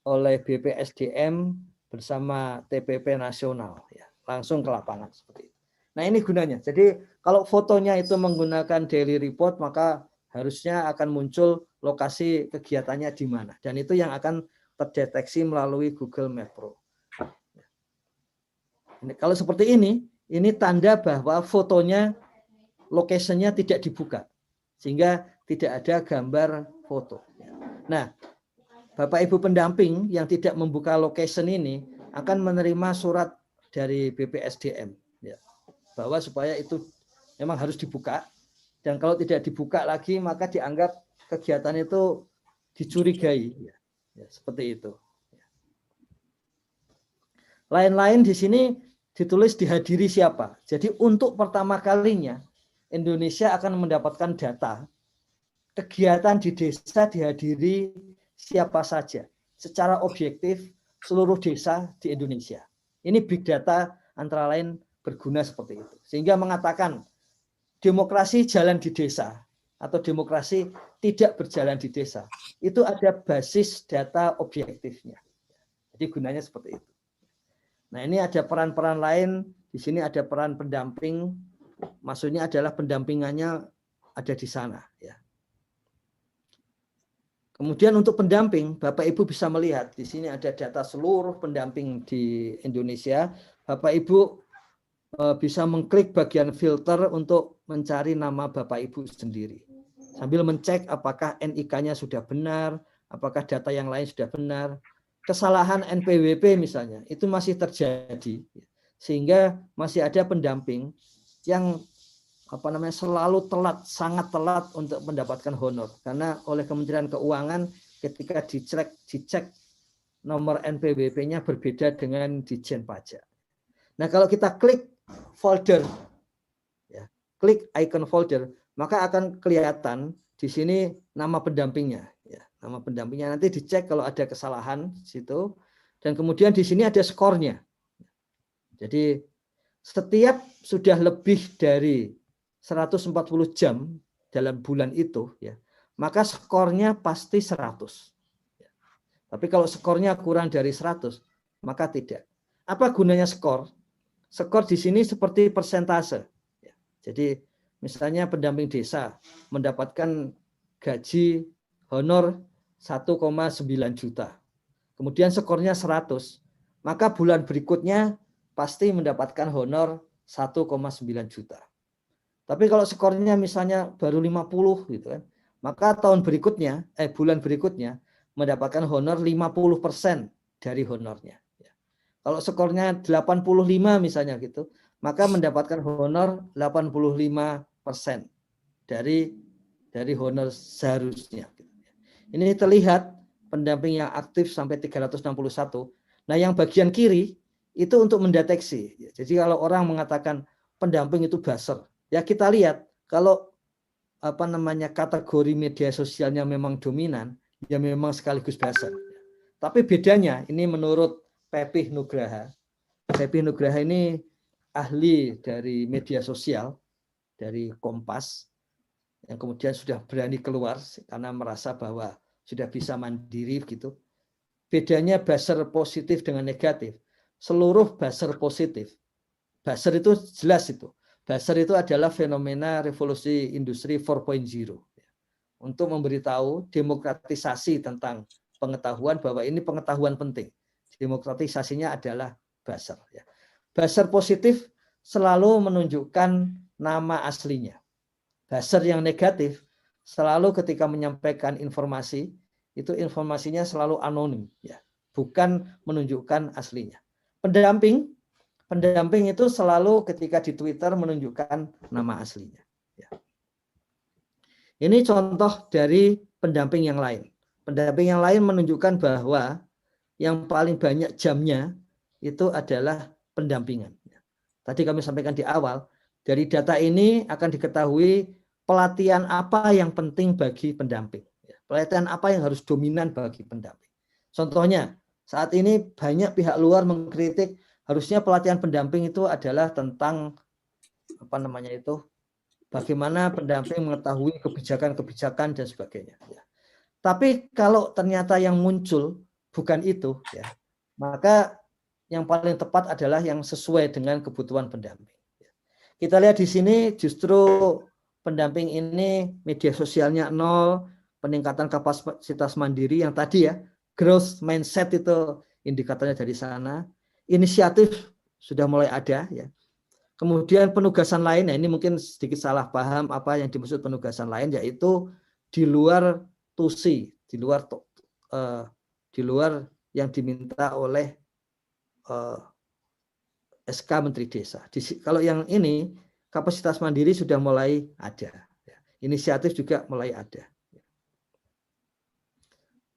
oleh BPSDM bersama TPP nasional. Ya, langsung ke lapangan seperti itu. Nah ini gunanya. Jadi kalau fotonya itu menggunakan Daily Report, maka harusnya akan muncul lokasi kegiatannya di mana. Dan itu yang akan terdeteksi melalui Google Map Pro. Kalau seperti ini tanda bahwa fotonya, location-nya tidak dibuka. Sehingga tidak ada gambar foto. Nah, Bapak Ibu pendamping yang tidak membuka location ini akan menerima surat dari BPSDM. Bahwa supaya itu memang harus dibuka. Dan kalau tidak dibuka lagi, maka dianggap kegiatan itu dicurigai. Ya, seperti itu. Lain-lain di sini ditulis dihadiri siapa. Jadi untuk pertama kalinya Indonesia akan mendapatkan data kegiatan di desa dihadiri siapa saja secara objektif seluruh desa di Indonesia. Ini big data antara lain berguna seperti itu. Sehingga mengatakan demokrasi jalan di desa atau demokrasi tidak berjalan di desa. Itu ada basis data objektifnya. Jadi gunanya seperti itu. Nah, ini ada peran-peran lain. Di sini ada peran pendamping. Maksudnya adalah pendampingannya ada di sana. Ya. Kemudian untuk pendamping, Bapak Ibu bisa melihat di sini ada data seluruh pendamping di Indonesia. Bapak Ibu bisa mengklik bagian filter untuk mencari nama Bapak Ibu sendiri. Sambil mencek apakah NIK-nya sudah benar, apakah data yang lain sudah benar. Kesalahan NPWP misalnya, itu masih terjadi. Sehingga masih ada pendamping yang selalu telat, sangat telat untuk mendapatkan honor. Karena oleh Kementerian Keuangan ketika dicek nomor NPWP-nya berbeda dengan Ditjen Pajak. Nah, kalau kita klik folder, ya, klik icon folder, maka akan kelihatan di sini nama pendampingnya. Ya, nama pendampingnya nanti dicek kalau ada kesalahan di situ, dan kemudian di sini ada skornya. Jadi setiap sudah lebih dari 140 jam dalam bulan itu, ya, maka skornya pasti 100. Ya. Tapi kalau skornya kurang dari 100, maka tidak. Apa gunanya skor? Skor di sini seperti persentase. Ya. Jadi misalnya pendamping desa mendapatkan gaji honor 1,9 juta. Kemudian skornya 100, maka bulan berikutnya pasti mendapatkan honor 1,9 juta. Tapi kalau skornya misalnya baru 50 gitu kan, maka tahun berikutnya, bulan berikutnya mendapatkan honor 50% dari honornya. Ya. Kalau skornya 85 misalnya gitu, maka mendapatkan honor 85% dari honor seharusnya. Ini terlihat pendamping yang aktif sampai 361. Nah, yang bagian kiri itu untuk mendeteksi. Jadi kalau orang mengatakan pendamping itu buzzer, ya kita lihat kalau kategori media sosialnya memang dominan, ya memang sekaligus buzzer. Tapi bedanya ini menurut Pepih Nugraha. Pepih Nugraha ini ahli dari media sosial dari Kompas yang kemudian sudah berani keluar karena merasa bahwa sudah bisa mandiri gitu. Bedanya buzzer positif dengan negatif. Seluruh buzzer positif. Buzzer itu jelas itu. Buzzer itu adalah fenomena revolusi industri 4.0 untuk memberitahu demokratisasi tentang pengetahuan bahwa ini pengetahuan penting. Demokratisasinya adalah buzzer. Buzzer positif selalu menunjukkan nama aslinya. Buzzer yang negatif selalu ketika menyampaikan informasi itu informasinya selalu anonim, ya, bukan menunjukkan aslinya. Pendamping itu selalu ketika di Twitter menunjukkan nama aslinya. Ya. Ini contoh dari pendamping yang lain. Pendamping yang lain menunjukkan bahwa yang paling banyak jamnya itu adalah pendampingan. Tadi kami sampaikan di awal, dari data ini akan diketahui pelatihan apa yang penting bagi pendamping. Pelatihan apa yang harus dominan bagi pendamping. Contohnya, saat ini banyak pihak luar mengkritik harusnya pelatihan pendamping itu adalah tentang bagaimana pendamping mengetahui kebijakan-kebijakan dan sebagainya. Tapi kalau ternyata yang muncul bukan itu, ya, maka yang paling tepat adalah yang sesuai dengan kebutuhan pendamping. Kita lihat di sini justru pendamping ini media sosialnya 0, peningkatan kapasitas mandiri yang tadi ya, growth mindset itu indikatornya dari sana. Inisiatif sudah mulai ada ya. Kemudian penugasan lain, ini mungkin sedikit salah paham apa yang dimaksud penugasan lain, yaitu di luar tusi, di luar yang diminta oleh SK Menteri Desa. Kalau yang ini kapasitas mandiri sudah mulai ada, inisiatif juga mulai ada.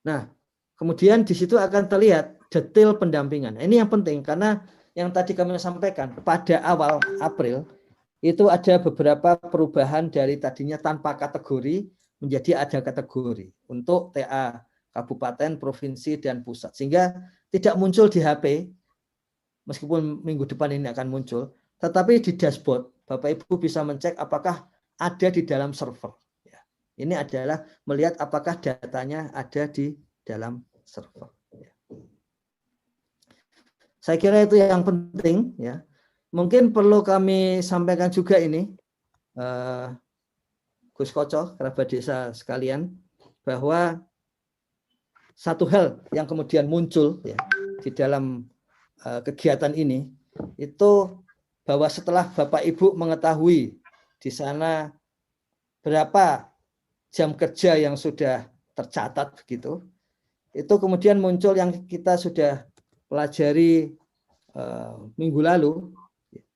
Nah, kemudian di situ akan terlihat detail pendampingan. Ini yang penting karena yang tadi kami sampaikan pada awal April itu ada beberapa perubahan dari tadinya tanpa kategori menjadi ada kategori untuk TA kabupaten, provinsi, dan pusat. Sehingga tidak muncul di HP, meskipun minggu depan ini akan muncul, tetapi di dashboard Bapak Ibu bisa mencek apakah ada di dalam server. Ya. Ini adalah melihat apakah datanya ada di dalam server. Ya. Saya kira itu yang penting. Ya. Mungkin perlu kami sampaikan juga ini, Gus Koco, kerabat desa sekalian, bahwa satu hal yang kemudian muncul ya, di dalam kegiatan ini, itu bahwa setelah Bapak Ibu mengetahui di sana berapa jam kerja yang sudah tercatat begitu, itu kemudian muncul yang kita sudah pelajari minggu lalu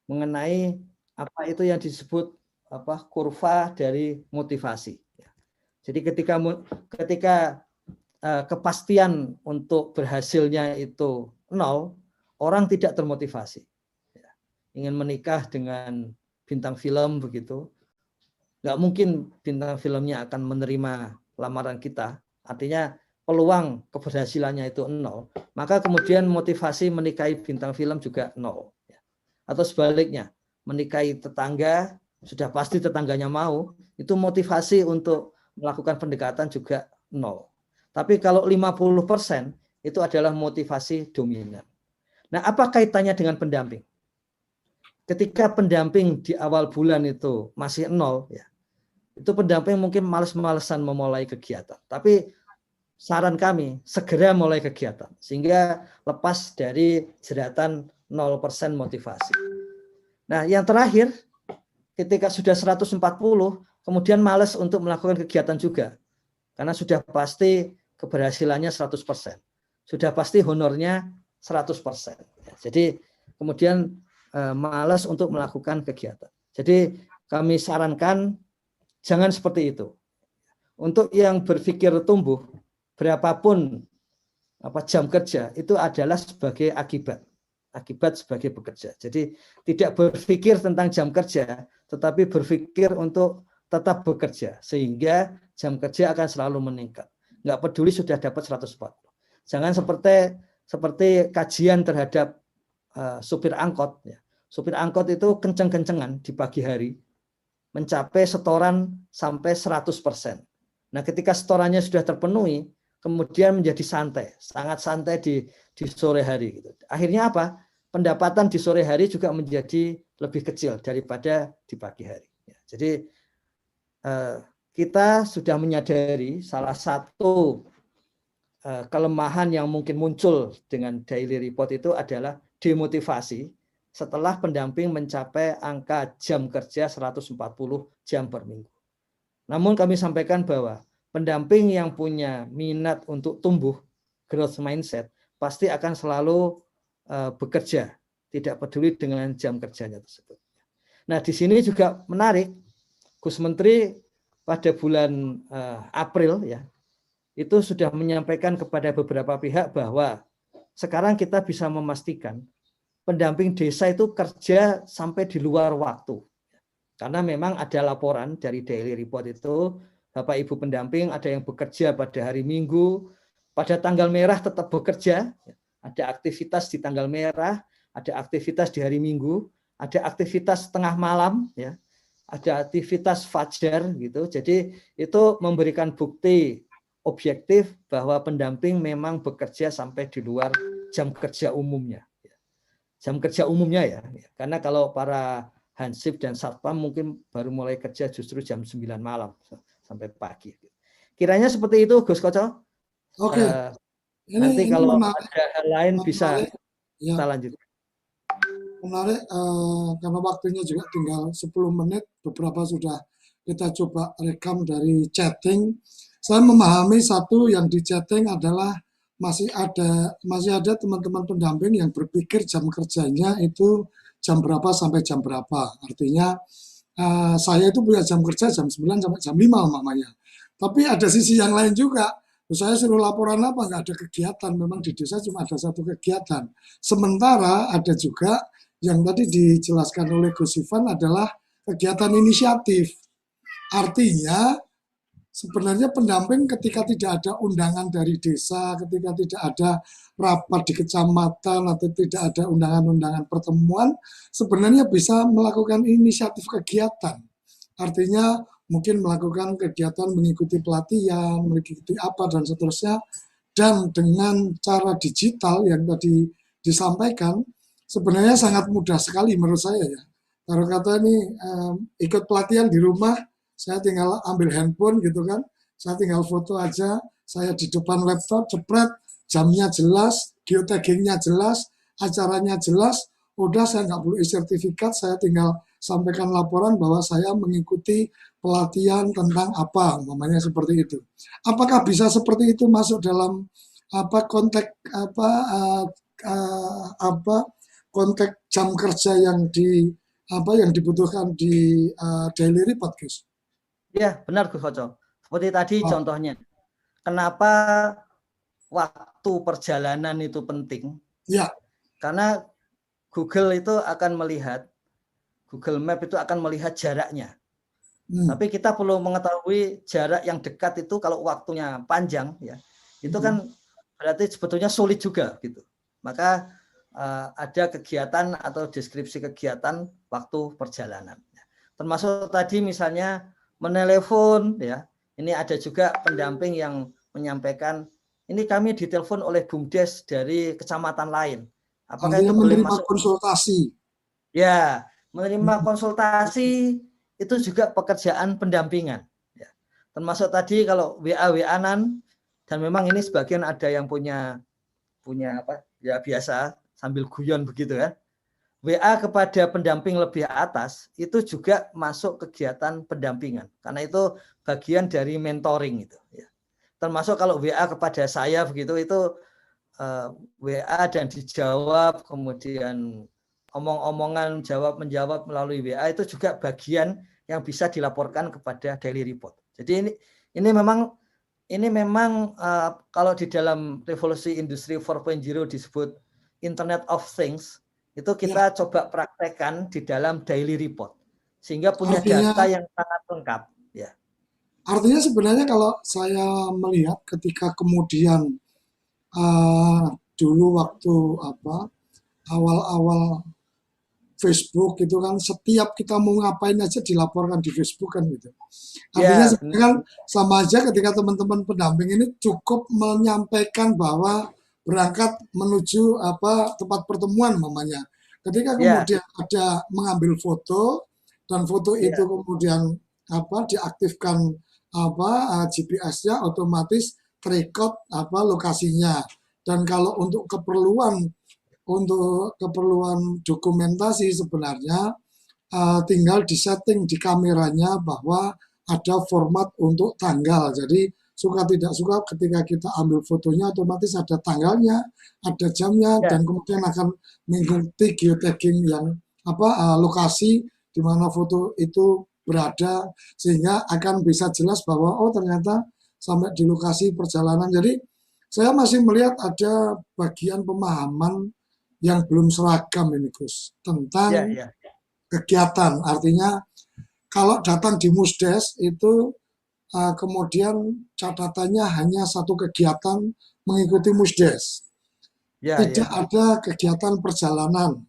mengenai apa itu yang disebut kurva dari motivasi. Jadi ketika kepastian untuk berhasilnya itu 0, orang tidak termotivasi. Ingin menikah dengan bintang film begitu, nggak mungkin bintang filmnya akan menerima lamaran kita. Artinya peluang keberhasilannya itu 0. Maka kemudian motivasi menikahi bintang film juga 0. Atau sebaliknya, menikahi tetangga, sudah pasti tetangganya mau, itu motivasi untuk melakukan pendekatan juga 0. Tapi kalau 50% itu adalah motivasi dominan. Nah, apa kaitannya dengan pendamping? Ketika pendamping di awal bulan itu masih 0, ya, itu pendamping mungkin males-malesan memulai kegiatan. Tapi saran kami, segera mulai kegiatan. Sehingga lepas dari jeratan 0% motivasi. Nah, yang terakhir, ketika sudah 140, kemudian malas untuk melakukan kegiatan juga. Karena sudah pasti keberhasilannya 100%. Sudah pasti honornya 100%. Jadi kemudian malas untuk melakukan kegiatan. Jadi kami sarankan jangan seperti itu. Untuk yang berpikir tumbuh, berapapun jam kerja, itu adalah sebagai akibat sebagai bekerja. Jadi tidak berpikir tentang jam kerja, tetapi berpikir untuk tetap bekerja, sehingga jam kerja akan selalu meningkat. Nggak peduli sudah dapat 140. Jangan seperti kajian terhadap supir angkot. Ya. Supir angkot itu kenceng-kencengan di pagi hari, mencapai setoran sampai 100%. Nah, ketika setorannya sudah terpenuhi, kemudian menjadi santai, sangat santai di sore hari. Gitu. Akhirnya apa? Pendapatan di sore hari juga menjadi lebih kecil daripada di pagi hari. Ya, jadi kita sudah menyadari salah satu kelemahan yang mungkin muncul dengan daily report itu adalah demotivasi setelah pendamping mencapai angka jam kerja 140 jam per minggu. Namun kami sampaikan bahwa pendamping yang punya minat untuk tumbuh, growth mindset, pasti akan selalu bekerja, tidak peduli dengan jam kerjanya tersebut. Nah, di sini juga menarik, Gus Menteri pada bulan April ya, itu sudah menyampaikan kepada beberapa pihak bahwa sekarang kita bisa memastikan pendamping desa itu kerja sampai di luar waktu. Karena memang ada laporan dari daily report itu, Bapak Ibu pendamping ada yang bekerja pada hari Minggu, pada tanggal merah tetap bekerja, ada aktivitas di tanggal merah, ada aktivitas di hari Minggu, ada aktivitas tengah malam, ya, ada aktivitas fajar gitu. Jadi itu memberikan bukti objektif bahwa pendamping memang bekerja sampai di luar jam kerja umumnya. Jam kerja umumnya ya. Karena kalau para hansip dan satpam mungkin baru mulai kerja justru jam 9 malam sampai pagi. Kiranya seperti itu, Gus Koco. Oke. Nanti kalau ada hal lain bisa ya, kita lanjut. Menarik, karena waktunya juga tinggal 10 menit, beberapa sudah kita coba rekam dari chatting. Saya memahami satu yang di chatting adalah masih ada teman-teman pendamping yang berpikir jam kerjanya itu jam berapa sampai jam berapa. Artinya saya itu punya jam kerja jam 9 sampai jam 5 umpamanya. Tapi ada sisi yang lain juga. Saya suruh laporan apa, nggak ada kegiatan. Memang di desa cuma ada satu kegiatan. Sementara ada juga yang tadi dijelaskan oleh Gus Ivan adalah kegiatan inisiatif. Artinya sebenarnya pendamping ketika tidak ada undangan dari desa, ketika tidak ada rapat di kecamatan atau tidak ada undangan-undangan pertemuan, sebenarnya bisa melakukan inisiatif kegiatan. Artinya mungkin melakukan kegiatan mengikuti pelatihan, mengikuti apa dan seterusnya, dan dengan cara digital yang tadi disampaikan, sebenarnya sangat mudah sekali menurut saya ya. Kalau kata ini ikut pelatihan di rumah, saya tinggal ambil handphone gitu kan, saya tinggal foto aja, saya di depan laptop, cepret, jamnya jelas, geotaggingnya jelas, acaranya jelas, udah saya nggak perlu sertifikat, saya tinggal sampaikan laporan bahwa saya mengikuti pelatihan tentang apa, namanya seperti itu. Apakah bisa seperti itu masuk dalam konteks konteks jam kerja yang dibutuhkan di daily report, Gus? Ya, benar Gus Koco. Seperti tadi contohnya, kenapa waktu perjalanan itu penting? Ya. Karena Google itu akan melihat, Google Map itu akan melihat jaraknya. Tapi kita perlu mengetahui jarak yang dekat itu kalau waktunya panjang, ya, itu kan berarti sebetulnya sulit juga gitu. Maka ada kegiatan atau deskripsi kegiatan waktu perjalanan. Termasuk tadi misalnya menelepon, ya. Ini ada juga pendamping yang menyampaikan, ini kami ditelepon oleh BUMDes dari kecamatan lain. Apakah itu boleh masuk konsultasi? Ya, menerima konsultasi itu juga pekerjaan pendampingan. Ya. Termasuk tadi kalau WA-WA-an, dan memang ini sebagian ada yang punya apa ya biasa sambil guyon begitu kan. WA kepada pendamping lebih atas itu juga masuk kegiatan pendampingan karena itu bagian dari mentoring itu. Ya. Termasuk kalau WA kepada saya begitu itu WA dan dijawab, kemudian omong-omongan jawab-menjawab melalui WA itu juga bagian yang bisa dilaporkan kepada daily report. Jadi ini memang kalau di dalam revolusi industri 4.0 disebut Internet of Things, itu kita coba praktekkan di dalam daily report sehingga punya data yang sangat lengkap. Ya. Artinya sebenarnya kalau saya melihat ketika kemudian dulu waktu awal-awal Facebook itu kan setiap kita mau ngapain aja dilaporkan di Facebook kan gitu. Artinya sebenarnya kan sama aja ketika teman-teman pendamping ini cukup menyampaikan bahwa berangkat menuju tempat pertemuan mamanya. Ketika kemudian ada mengambil foto dan foto itu kemudian diaktifkan GPS-nya otomatis terekod lokasinya. Dan kalau untuk keperluan dokumentasi sebenarnya tinggal disetting di kameranya bahwa ada format untuk tanggal. Jadi suka tidak suka ketika kita ambil fotonya otomatis ada tanggalnya, ada jamnya, dan kemudian akan mengikuti geotagging yang lokasi di mana foto itu berada sehingga akan bisa jelas bahwa oh ternyata sampai di lokasi perjalanan. Jadi saya masih melihat ada bagian pemahaman yang belum seragam ini Gus tentang kegiatan. Artinya kalau datang di Musdes itu kemudian catatannya hanya satu kegiatan mengikuti Musdes. Tidak ada kegiatan perjalanan.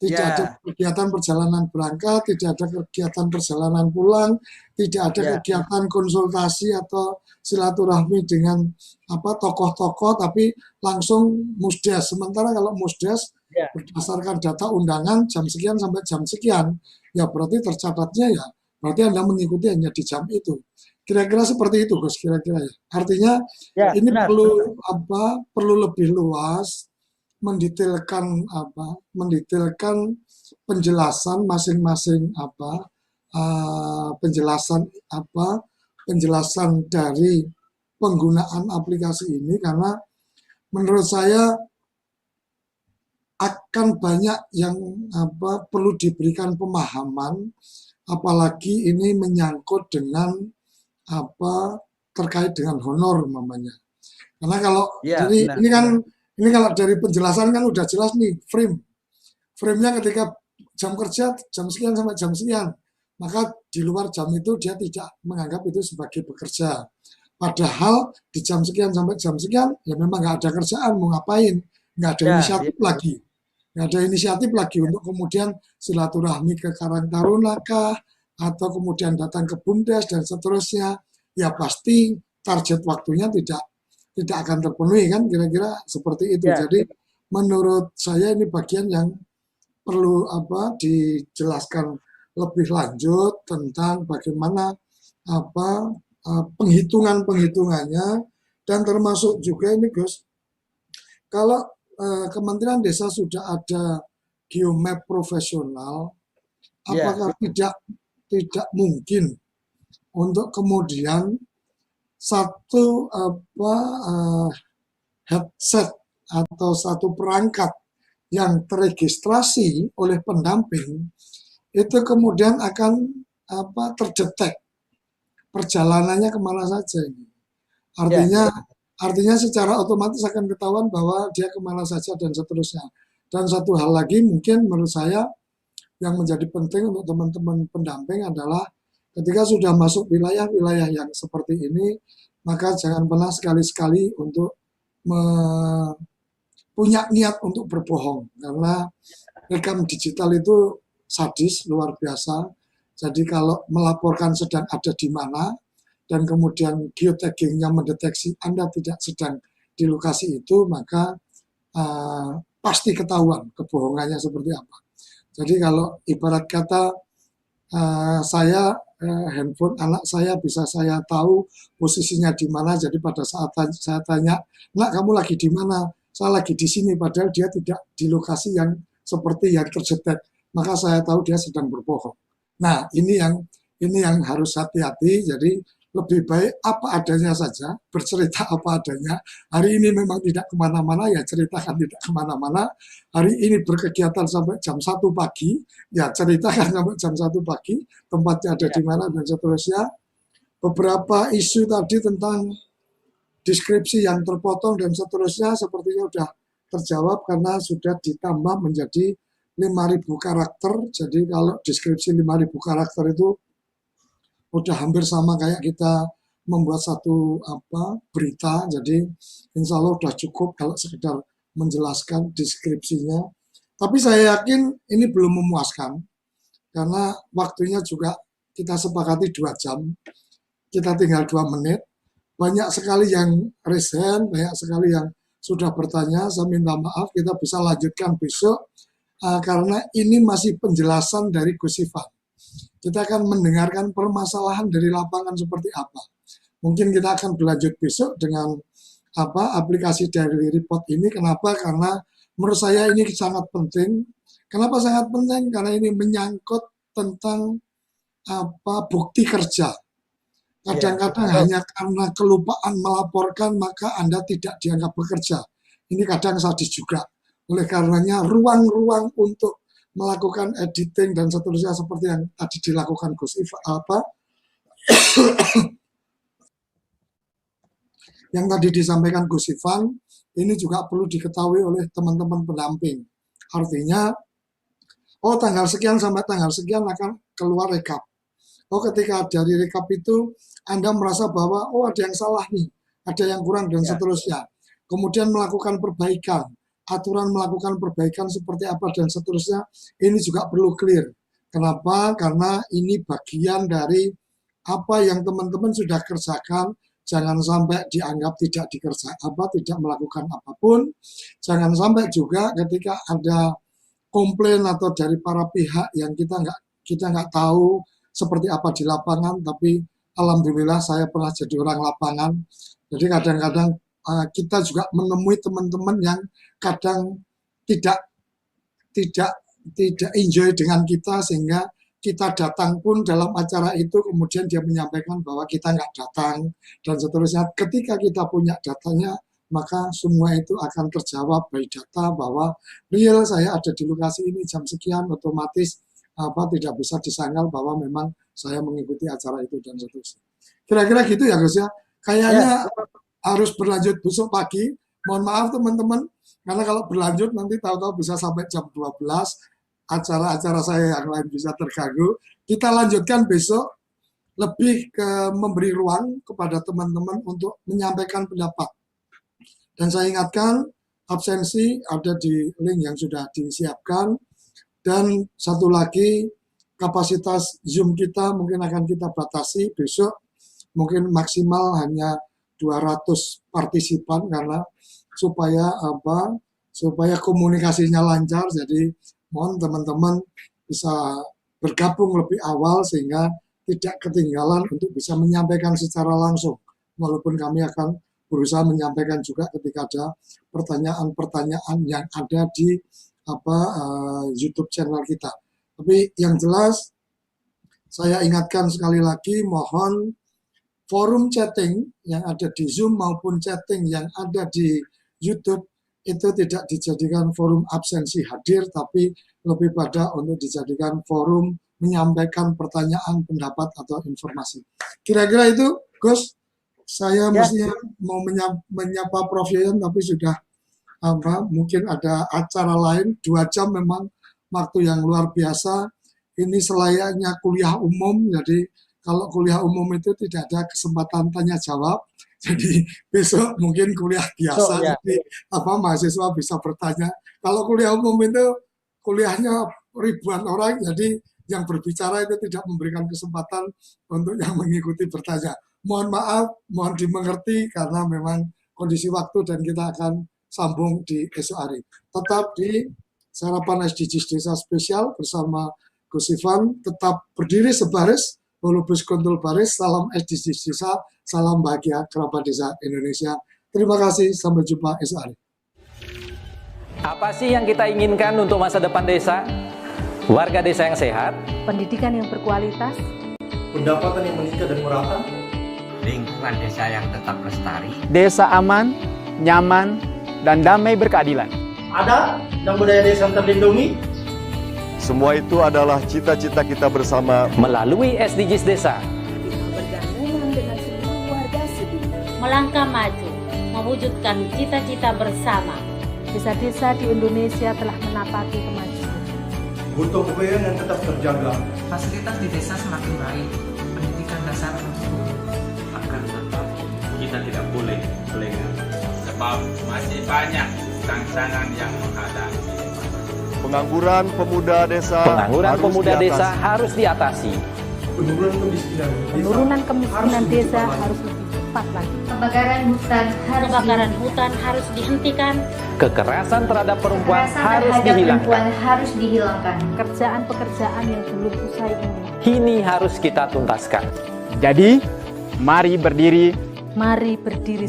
Tidak ada kegiatan perjalanan berangkat, tidak ada kegiatan perjalanan pulang, tidak ada kegiatan konsultasi atau silaturahmi dengan tokoh-tokoh, tapi langsung Musdes. Sementara kalau Musdes berdasarkan data undangan jam sekian sampai jam sekian, ya berarti tercatatnya ya berarti Anda mengikuti hanya di jam itu. Kira-kira seperti itu, Gus, kira-kira ya. Artinya ini perlu lebih luas mendetailkan penjelasan masing-masing penjelasan dari penggunaan aplikasi ini karena menurut saya akan banyak yang perlu diberikan pemahaman apalagi ini menyangkut dengan terkait dengan honor mamanya. Karena kalau ini kalau dari penjelasan kan udah jelas nih frame-nya ketika jam kerja jam sekian sampai jam sekian. maka di luar jam itu dia tidak menganggap itu sebagai bekerja. Padahal di jam sekian sampai jam sekian ya memang nggak ada kerjaan, mau ngapain, nggak ada inisiatif lagi. Nggak ada inisiatif lagi untuk kemudian silaturahmi ke Karang Taruna kah, atau kemudian datang ke BUMDes dan seterusnya, ya pasti target waktunya tidak akan terpenuhi kan, kira-kira seperti itu. Jadi menurut saya ini bagian yang perlu dijelaskan lebih lanjut tentang bagaimana penghitungannya, dan termasuk juga ini Gus, kalau Kementerian Desa sudah ada geomap profesional, apakah tidak mungkin untuk kemudian satu headset atau satu perangkat yang teregistrasi oleh pendamping itu kemudian akan terdetek perjalanannya kemana saja ini. Artinya secara otomatis akan ketahuan bahwa dia kemana saja dan seterusnya. Dan satu hal lagi mungkin menurut saya yang menjadi penting untuk teman-teman pendamping adalah ketika sudah masuk wilayah-wilayah yang seperti ini, maka jangan pernah sekali-sekali untuk punya niat untuk berbohong, karena rekam digital itu sadis luar biasa. Jadi kalau melaporkan sedang ada di mana dan kemudian geotaggingnya mendeteksi Anda tidak sedang di lokasi itu, maka pasti ketahuan kebohongannya seperti apa. Jadi kalau ibarat kata saya handphone anak saya bisa saya tahu posisinya di mana, jadi pada saat saya tanya, "Nak, kamu lagi di mana?" "Saya lagi di sini," padahal dia tidak di lokasi yang seperti yang terdetek, maka saya tahu dia sedang berbohong. Nah, ini yang harus hati-hati. Jadi lebih baik apa adanya saja, bercerita apa adanya. Hari ini memang tidak kemana-mana, ya ceritakan tidak kemana-mana. Hari ini berkegiatan sampai jam 1 pagi, ya ceritakan sampai jam 1 pagi, tempatnya ada di mana dan seterusnya. Beberapa isu tadi tentang deskripsi yang terpotong dan seterusnya sepertinya sudah terjawab karena sudah ditambah menjadi 5.000 karakter. Jadi kalau deskripsi 5.000 karakter itu udah hampir sama kayak kita membuat satu berita. Jadi insya Allah udah cukup kalau sekedar menjelaskan deskripsinya. Tapi saya yakin ini belum memuaskan karena waktunya juga kita sepakati 2 jam. Kita tinggal 2 menit. Banyak sekali yang resen, banyak sekali yang sudah bertanya. Saya minta maaf, kita bisa lanjutkan besok karena ini masih penjelasan dari Gus Ivan. Kita akan mendengarkan permasalahan dari lapangan seperti apa. Mungkin kita akan berlanjut besok dengan aplikasi daily report ini. Kenapa? Karena menurut saya ini sangat penting. Kenapa sangat penting? Karena ini menyangkut tentang bukti kerja. Kadang-kadang hanya karena kelupaan melaporkan maka Anda tidak dianggap bekerja. Ini kadang sadis juga. Oleh karenanya ruang-ruang untuk melakukan editing dan seterusnya seperti yang tadi dilakukan Gus Ivan, yang tadi disampaikan Gus Ivan, ini juga perlu diketahui oleh teman-teman pendamping. Artinya, tanggal sekian sampai tanggal sekian akan keluar rekap. Ketika dari rekap itu Anda merasa bahwa ada yang salah nih, ada yang kurang dan seterusnya. Kemudian melakukan perbaikan, aturan melakukan perbaikan seperti apa dan seterusnya, ini juga perlu clear. Kenapa? Karena ini bagian dari apa yang teman-teman sudah kerjakan. Jangan sampai dianggap tidak tidak melakukan apapun. Jangan sampai juga ketika ada komplain atau dari para pihak yang kita nggak tahu seperti apa di lapangan, tapi alhamdulillah saya pernah jadi orang lapangan. Jadi kadang-kadang kita juga menemui teman-teman yang kadang tidak enjoy dengan kita, sehingga kita datang pun dalam acara itu kemudian dia menyampaikan bahwa kita nggak datang dan seterusnya. Ketika kita punya datanya, maka semua itu akan terjawab by data bahwa real saya ada di lokasi ini jam sekian, otomatis tidak bisa disangkal bahwa memang saya mengikuti acara itu dan seterusnya. Kira-kira gitu ya Gus ya. Kayaknya harus berlanjut besok pagi. Mohon maaf teman-teman, karena kalau berlanjut nanti tahu-tahu bisa sampai jam 12. acara-acara saya yang lain bisa terganggu. Kita lanjutkan besok, lebih ke memberi ruang kepada teman-teman untuk menyampaikan pendapat. Dan saya ingatkan, absensi ada di link yang sudah disiapkan. Dan satu lagi, kapasitas Zoom kita mungkin akan kita batasi besok, mungkin maksimal hanya 200 partisipan karena supaya komunikasinya lancar. Jadi mohon teman-teman bisa bergabung lebih awal sehingga tidak ketinggalan untuk bisa menyampaikan secara langsung. Walaupun kami akan berusaha menyampaikan juga ketika ada pertanyaan-pertanyaan yang ada di YouTube channel kita. Tapi yang jelas saya ingatkan sekali lagi, mohon forum chatting yang ada di Zoom maupun chatting yang ada di YouTube itu tidak dijadikan forum absensi hadir, tapi lebih pada untuk dijadikan forum menyampaikan pertanyaan, pendapat, atau informasi. Kira-kira itu, Gus. Saya mestinya mau menyapa Prof. Yayan, tapi sudah mungkin ada acara lain. 2 jam memang waktu yang luar biasa. Ini selayaknya kuliah umum, jadi kalau kuliah umum itu tidak ada kesempatan tanya jawab. Jadi besok mungkin kuliah biasa, jadi mahasiswa bisa bertanya. Kalau kuliah umum itu kuliahnya ribuan orang, jadi yang berbicara itu tidak memberikan kesempatan untuk yang mengikuti bertanya. Mohon maaf, mohon dimengerti karena memang kondisi waktu dan kita akan sambung di esok hari. Tetap di Sarapan SDGs Desa Spesial bersama Gus Ivan, tetap berdiri sebaris, Holubus Kuntul Baris, salam SDGs Desa, salam bahagia kerabat desa Indonesia. Terima kasih, sampai jumpa esok hari. Apa sih yang kita inginkan untuk masa depan desa? Warga desa yang sehat, pendidikan yang berkualitas, pendapatan yang meningkat dan merata, lingkungan desa yang tetap lestari, desa aman, nyaman, dan damai berkeadilan. Ada dan budaya desa yang terlindungi. Semua itu adalah cita-cita kita bersama melalui SDGs Desa. bergabung dengan seluruh warga sedunia. Melangkah maju, mewujudkan cita-cita bersama. Desa-desa di Indonesia telah menapaki kemajuan. Butuh kebayaan yang tetap terjaga. fasilitas di desa semakin baik, pendidikan dasar akan tetap kita tidak boleh lengah, sebab masih banyak tantangan yang menghadapi. pengangguran pemuda desa. Pengangguran pemuda desa harus diatasi. Penurunan kemiskinan desa harus lebih cepat lagi. Kebakaran hutan harus dihentikan. Kekerasan terhadap perempuan harus dihilangkan. Pekerjaan-pekerjaan yang belum usai ini harus kita tuntaskan. Jadi, mari berdiri. Mari berdiri.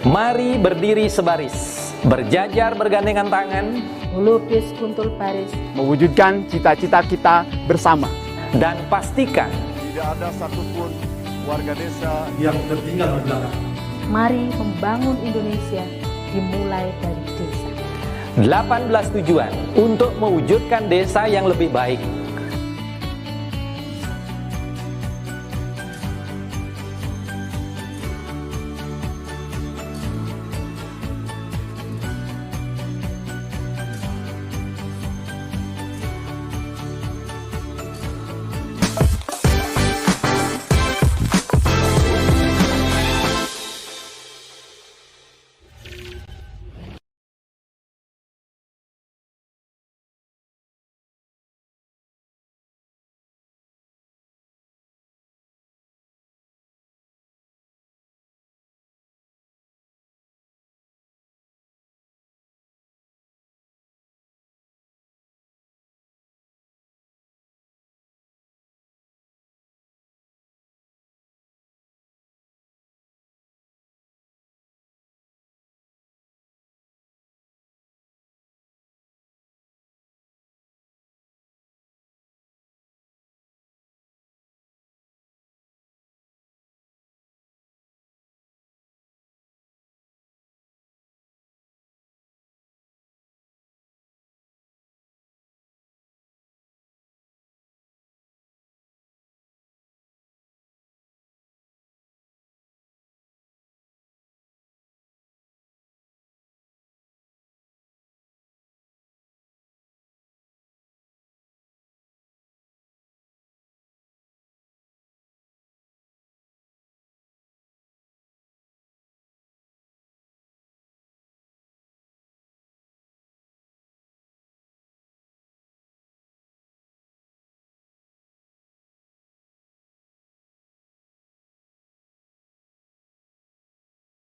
Mari berdiri sebaris. Berjajar bergandengan tangan. Holubus Kuntul Baris. Mewujudkan cita-cita kita bersama. Dan pastikan Tidak ada satupun warga desa yang tertinggal di belakang. Mari membangun Indonesia dimulai dari desa. 18 tujuan untuk mewujudkan desa yang lebih baik.